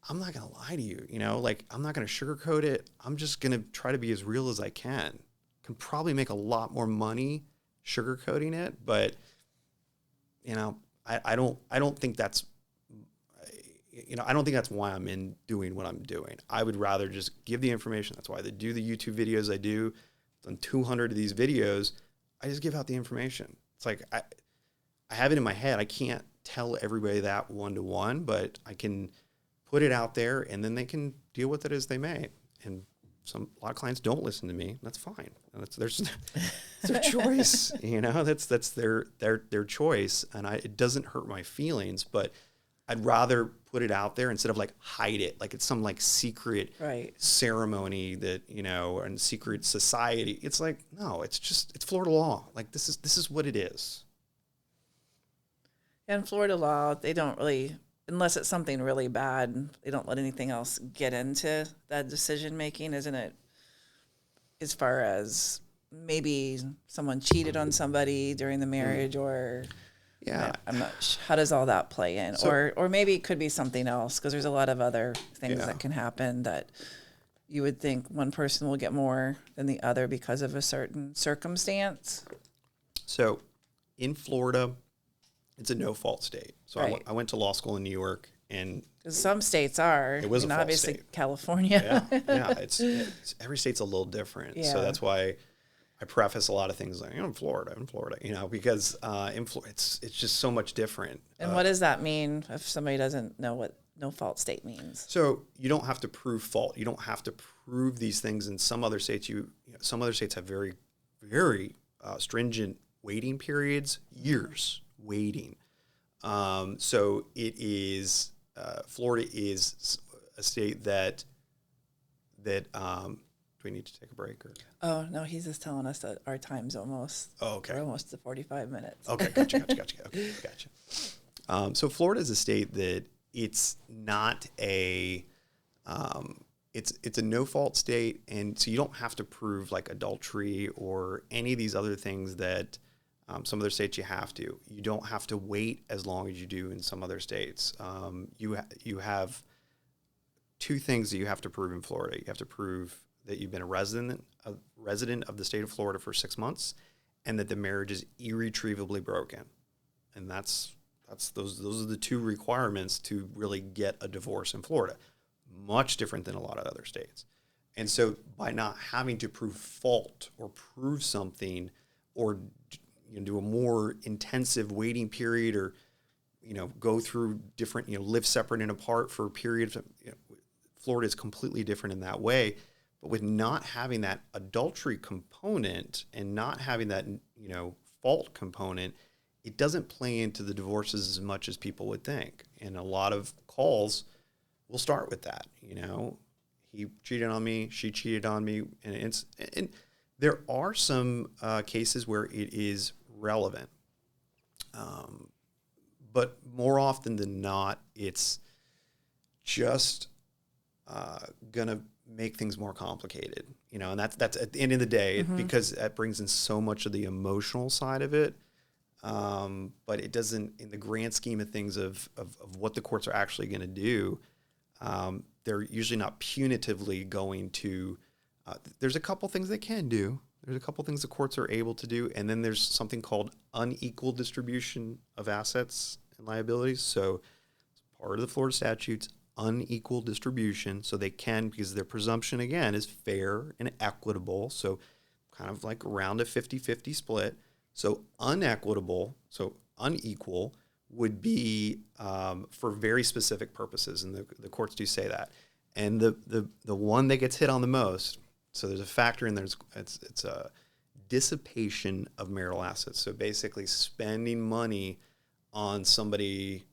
I'm not gonna lie to you, like, I'm not gonna sugarcoat it. I'm just gonna try to be as real as I can. Can probably make a lot more money sugarcoating it, but I don't think that's I don't think that's why I'm in doing what I'm doing. I would rather just give the information. That's why I do the YouTube videos I do. I've done 200 of these videos. I just give out the information. It's like, I have it in my head. I can't tell everybody that one-to-one, but I can put it out there, and then they can deal with it as they may. And a lot of clients don't listen to me. That's fine. It's their choice. That's their choice, and it doesn't hurt my feelings. But I'd rather put it out there instead of like hide it, like it's some like secret ceremony that, you know, and secret society. It's like, no, it's Florida law. Like this is what it is. In Florida law, they don't really, unless it's something really bad, they don't let anything else get into that decision making, isn't it? As far as maybe someone cheated on somebody during the marriage, or I'm not sure. How does all that play in? So, or maybe it could be something else, because there's a lot of other things that can happen that you would think one person will get more than the other because of a certain circumstance. So in Florida, it's a no-fault state. So I went to law school in New York, and some states are. It was a fault obviously state. California. It's every state's a little different. Yeah. So that's why I preface a lot of things like, in Florida, you know, because it's just so much different. And what does that mean if somebody doesn't know what no fault state means? So you don't have to prove fault. You don't have to prove these things. In some other states, some other states have very, very stringent waiting periods, years waiting. So it is, Florida is a state that do we need to take a break? Or? Oh, no, he's just telling us that our time's almost. Oh, okay. We're almost to 45 minutes. Okay, gotcha. Okay, gotcha. So Florida is a state that it's not a, it's a no-fault state, and so you don't have to prove like adultery or any of these other things that some other states you have to. You don't have to wait as long as you do in some other states. You have two things that you have to prove in Florida. You have to prove that you've been a resident of the state of Florida for 6 months, and that the marriage is irretrievably broken. And those are the two requirements to really get a divorce in Florida. Much different than a lot of other states. And so by not having to prove fault or prove something, or do a more intensive waiting period, or go through different, live separate and apart for a period of, Florida is completely different in that way. But with not having that adultery component and not having that, fault component, it doesn't play into the divorces as much as people would think. And a lot of calls will start with that. He cheated on me, she cheated on me, and there are some cases where it is relevant, but more often than not, it's just gonna make things more complicated, and that's at the end of the day, because that brings in so much of the emotional side of it. But it doesn't, in the grand scheme of things of what the courts are actually going to do, they're usually not punitively going to, there's a couple things they can do. There's a couple things the courts are able to do. And then there's something called unequal distribution of assets and liabilities. So it's part of the Florida statutes, unequal distribution. So they can, because their presumption, again, is fair and equitable. So kind of like around a 50-50 split. So unequitable, so unequal, would be for very specific purposes, and the courts do say that. And the one that gets hit on the most, so there's a factor in there, it's a dissipation of marital assets. So basically spending money on somebody.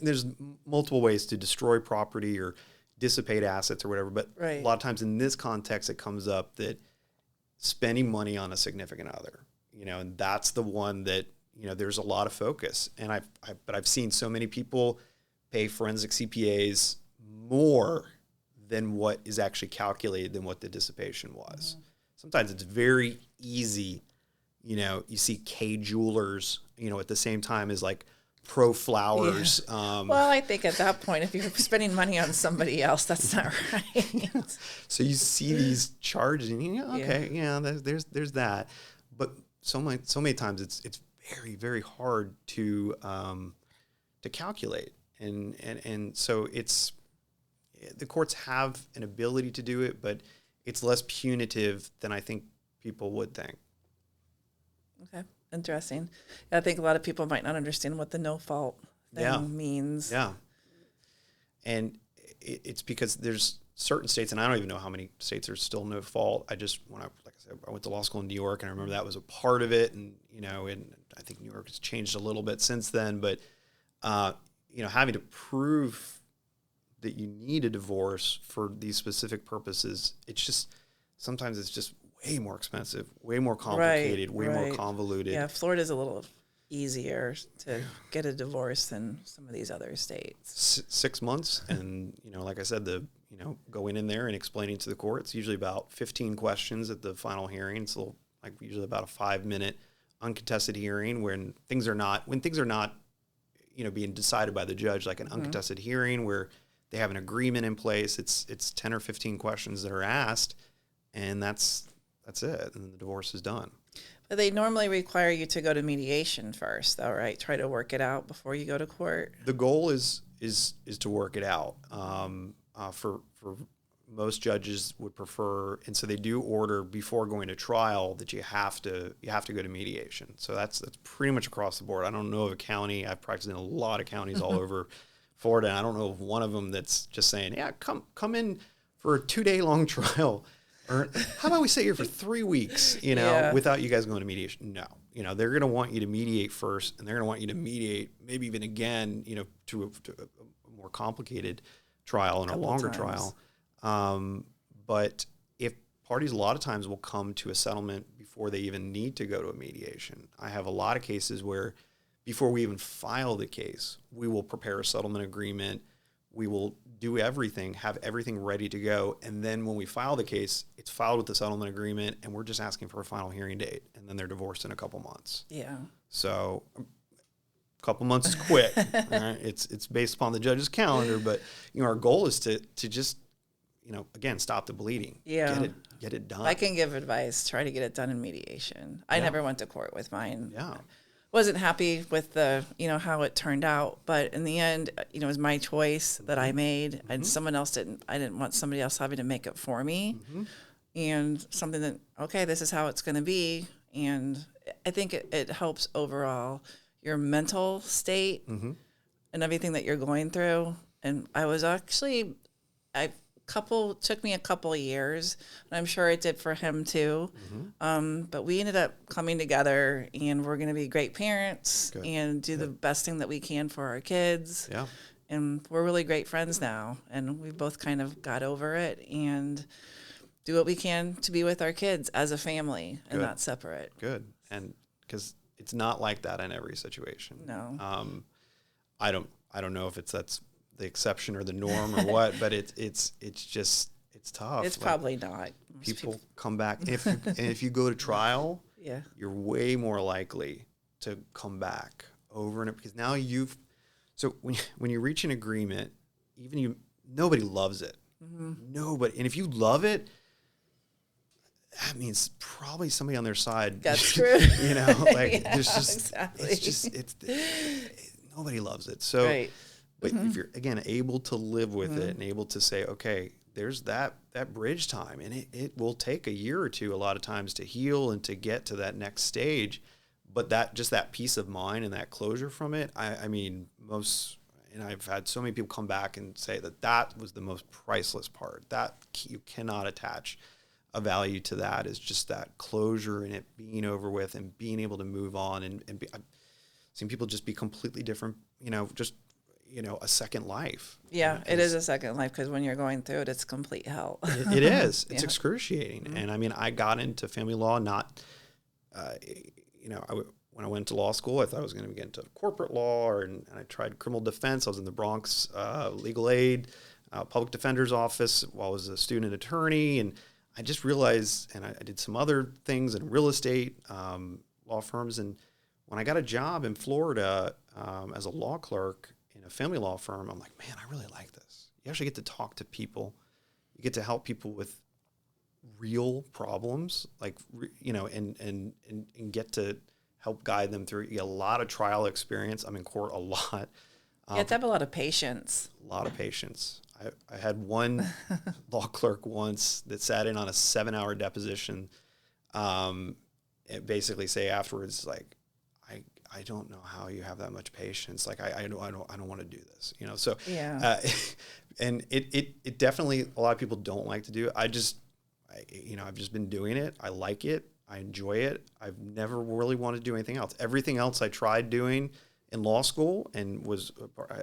There's multiple ways to destroy property or dissipate assets or whatever, but a lot of times in this context, it comes up that spending money on a significant other. And that's the one that, there's a lot of focus. And I've seen so many people pay forensic CPAs more than what is actually calculated than what the dissipation was. Mm-hmm. Sometimes it's very easy, you see K Jewelers, at the same time as like Pro Flowers. Yeah. Well, I think at that point, if you're spending money on somebody else, that's not right. So you see these charges and there's that. But so many times it's very, very hard to calculate, and so it's, the courts have an ability to do it, but it's less punitive than I think people would think. Okay, interesting. I think a lot of people might not understand what the no fault thing means. Yeah, and it's because there's certain states, and I don't even know how many states are still no fault. I went to law school in New York, and I remember that was a part of it, and and I think New York has changed a little bit since then. But having to prove that you need a divorce for these specific purposes, it's just, sometimes it's just way more expensive, way more complicated, way more convoluted. Yeah, Florida's a little easier to get a divorce than some of these other states. 6 months, and like I said, going in there and explaining to the court, it's usually about 15 questions at the final hearing. It's like usually about a 5-minute uncontested hearing when things are not being decided by the judge, like an uncontested hearing where they have an agreement in place. It's 10 or 15 questions that are asked, and that's it, and the divorce is done. But they normally require you to go to mediation first, though, right? Try to work it out before you go to court. The goal is to work it out. For most judges would prefer, and so they do order before going to trial that you have to go to mediation. So that's pretty much across the board. I don't know of a county. I've practiced in a lot of counties all over Florida, and I don't know of one of them that's just saying, yeah, come in for a 2-day long trial. Or how about we sit here for 3 weeks, without you guys going to mediation? No, they're going to want you to mediate first, and they're going to want you to mediate maybe even again, to a more complicated trial and a longer trial. But if parties a lot of times will come to a settlement before they even need to go to a mediation. I have a lot of cases where before we even file the case, we will prepare a settlement agreement. We will do everything, have everything ready to go. And then when we file the case, it's filed with the settlement agreement, and we're just asking for a final hearing date. And then they're divorced in a couple months. Yeah. So a couple months is quick. Right? It's based upon the judge's calendar, but our goal is to just, again, stop the bleeding. Yeah. Get it done. I can give advice. Try to get it done in mediation. I never went to court with mine. Yeah. Wasn't happy with the, how it turned out, but in the end, it was my choice that I made, and someone else I didn't want somebody else having to make it for me, and something that, okay, this is how it's going to be. And I think it helps overall your mental state and everything that you're going through. And I was actually, took me a couple of years, and I'm sure it did for him too. But we ended up coming together, and we're going to be great parents and do the best thing that we can for our kids. Yeah. And we're really great friends now, and we both kind of got over it and do what we can to be with our kids as a family and not separate. Good. And because it's not like that in every situation. No. I don't know if that's the exception or the norm or what, but it's tough. It's probably not. People come back. If you go to trial, you're way more likely to come back over and because now so when you reach an agreement, nobody loves it. Nobody. And if you love it, that means probably somebody on their side got screwed. There's just exactly. Nobody loves it. So right. But if you're, again, able to live with it and able to say, okay, there's that bridge time, and it will take a year or two a lot of times to heal and to get to that next stage. But that peace of mind and that closure from it, and I've had so many people come back and say that was the most priceless part. That you cannot attach a value to that, is just that closure and it being over with and being able to move on. I've seen people just be completely different, a second life. Yeah, it is a second life because when you're going through it, it's complete hell. It is. It's excruciating. And I got into family law when I went to law school, I thought I was going to get into corporate law, and I tried criminal defense. I was in the Bronx legal aid, public defender's office while I was a student attorney. And I just realized, and I did some other things in real estate, law firms. And when I got a job in Florida as a law clerk in a family law firm, I'm like, man, I really like this. You actually get to talk to people. You get to help people with real problems, and get to help guide them through. You get a lot of trial experience. I'm in court a lot. You have to have a lot of patience. A lot of patience. I had one law clerk once that sat in on a 7-hour deposition, and basically say afterwards, like, I don't know how you have that much patience. Like, I don't want to do this, So, yeah. And it definitely, a lot of people don't like to do it. I've just been doing it. I like it. I enjoy it. I've never really wanted to do anything else. Everything else I tried doing in law school and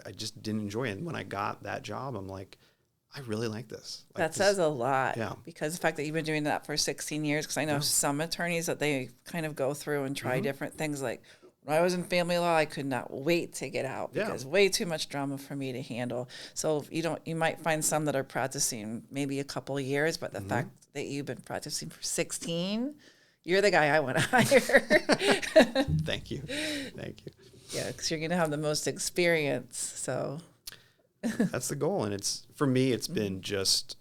I just didn't enjoy it. And when I got that job, I'm like, I really like this. That says a lot. Yeah. Because the fact that you've been doing that for 16 years, because I know some attorneys that they kind of go through and try different things. Like when I was in family law, I could not wait to get out because way too much drama for me to handle. So you might find some that are practicing maybe a couple of years, but the fact that you've been practicing for 16, you're the guy I want to hire. Thank you. Yeah, because you're going to have the most experience. So that's the goal. And for me, it's been just,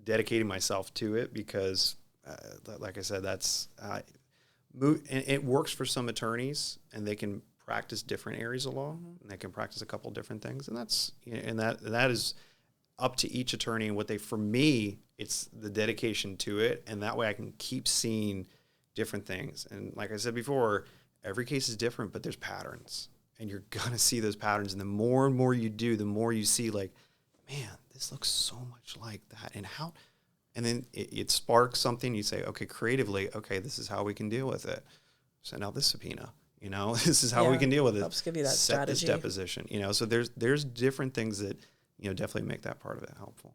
dedicating myself to it because, like I said, and it works for some attorneys and they can practice different areas of law and they can practice a couple different things. And that is up to each attorney and for me, it's the dedication to it. And that way I can keep seeing different things. And like I said before, every case is different, but there's patterns and you're going to see those patterns. And the more and more you do, the more you see like, man, this looks so much like that. And then it sparks something. You say, okay, creatively, okay, this is how we can deal with it. Send out this subpoena, this is how we can deal with it. Helps give you that Set strategy. this deposition, so there's different things that, definitely make that part of it helpful.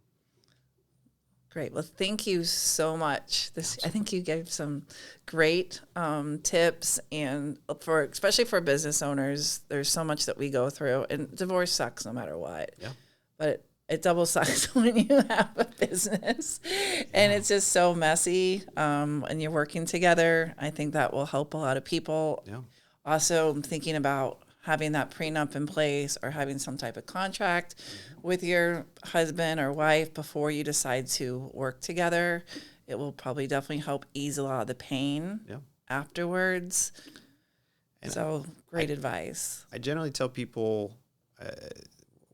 Great. Well, thank you so much. I think you gave some great tips, and especially for business owners, there's so much that we go through, and divorce sucks no matter what. Yeah. But it double sucks when you have a business, and it's just so messy. And you're working together. I think that will help a lot of people. Yeah. Also, I'm thinking about having that prenup in place or having some type of contract with your husband or wife before you decide to work together. It will probably definitely help ease a lot of the pain afterwards. And so great advice. I generally tell people,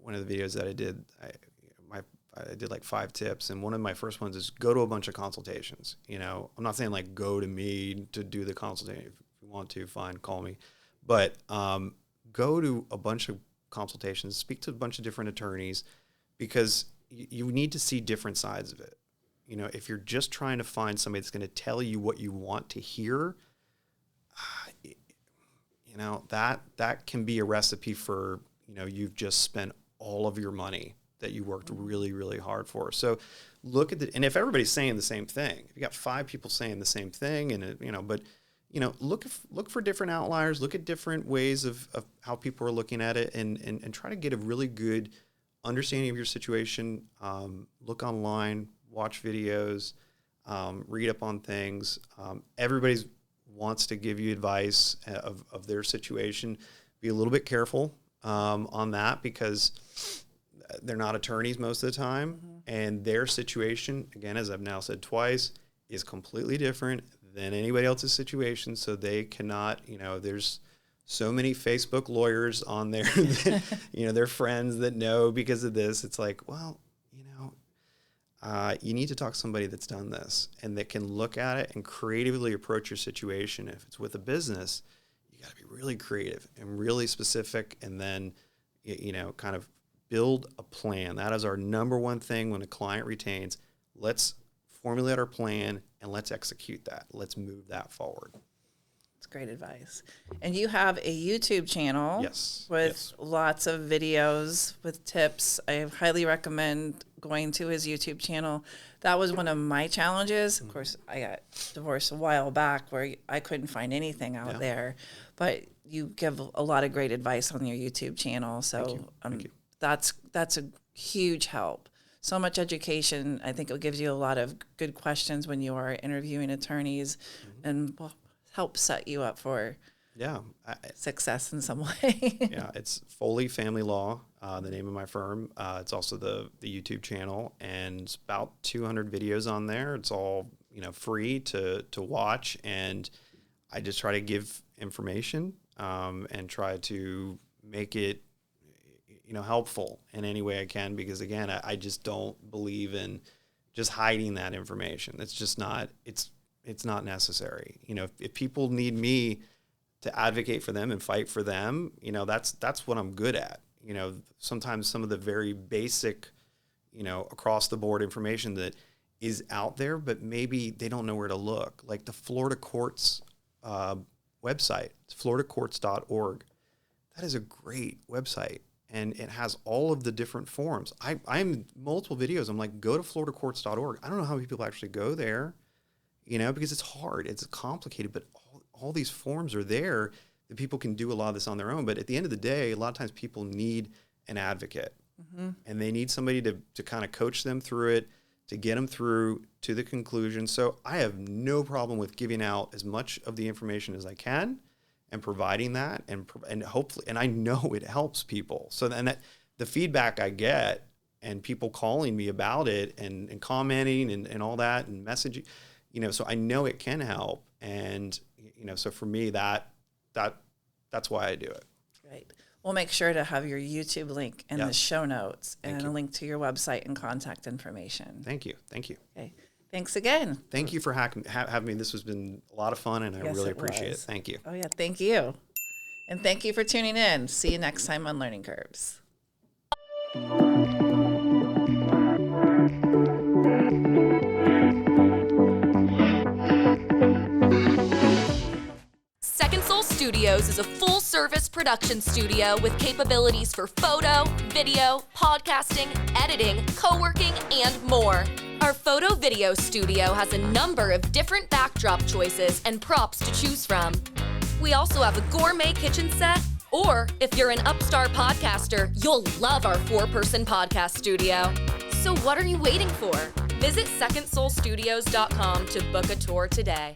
one of the videos that I did, I did like 5 tips. And one of my first ones is go to a bunch of consultations. I'm not saying like go to me to do the consultation. If you want to, fine, call me. But go to a bunch of consultations, speak to a bunch of different attorneys, because you need to see different sides of it. If you're just trying to find somebody that's going to tell you what you want to hear, that can be a recipe for, you've just spent all of your money that you worked really, really hard for. So look at and if everybody's saying the same thing, if you got 5 people saying the same thing, and look for different outliers, look at different ways of how people are looking at it, and try to get a really good understanding of your situation. Look online, watch videos, read up on things. Everybody wants to give you advice of their situation. Be a little bit careful on that because they're not attorneys most of the time, and their situation, again, as I've now said twice, is completely different than anybody else's situation. So they cannot, there's so many Facebook lawyers on there that, they're friends that know because of this. It's like, well, you need to talk to somebody that's done this and that can look at it and creatively approach your situation. If it's with a business, you got to be really creative and really specific, and then, kind of build a plan. That is our number one thing when a client retains. Let's formulate our plan and let's execute that. Let's move that forward. That's great advice. And you have a YouTube channel with lots of videos with tips. I highly recommend going to his YouTube channel. That was one of my challenges. Of course, I got divorced a while back where I couldn't find anything out there, but you give a lot of great advice on your YouTube channel. So Thank you. That's a huge help. So much education. I think it gives you a lot of good questions when you are interviewing attorneys, and will help set you up for success in some way. It's Foley Family Law, the name of my firm. It's also the YouTube channel, and it's about 200 videos on there. It's all free to watch, and I just try to give information and try to make it helpful in any way I can, because again, I just don't believe in just hiding that information. It's just not, it's not necessary. If people need me to advocate for them and fight for them, that's what I'm good at. Sometimes some of the very basic, across the board information that is out there, but maybe they don't know where to look. Like the Florida courts, website. It's floridacourts.org. That is a great website. And it has all of the different forms. I'm multiple videos. I'm like, go to floridacourts.org. I don't know how many people actually go there, because it's hard. It's complicated, but all these forms are there that people can do a lot of this on their own. But at the end of the day, a lot of times people need an advocate. Mm-hmm. And they need somebody to kind of coach them through it, to get them through to the conclusion. So I have no problem with giving out as much of the information as I can and providing that, and hopefully, and I know it helps people. So then the feedback I get and people calling me about it and commenting and all that and messaging, so I know it can help. And, so for me, that's why I do it. Right. We'll make sure to have your YouTube link in the show notes and a link to your website and contact information. Thank you. Okay. Thanks again. Thank you for having me. This has been a lot of fun, and I really appreciate it. Thank you. Oh, yeah. Thank you. And thank you for tuning in. See you next time on Learning Curves. Second Soul Studios is a full-service production studio with capabilities for photo, video, podcasting, editing, co-working, and more. Our photo-video studio has a number of different backdrop choices and props to choose from. We also have a gourmet kitchen set, or if you're an upstart podcaster, you'll love our 4-person podcast studio. So what are you waiting for? Visit secondsoulstudios.com to book a tour today.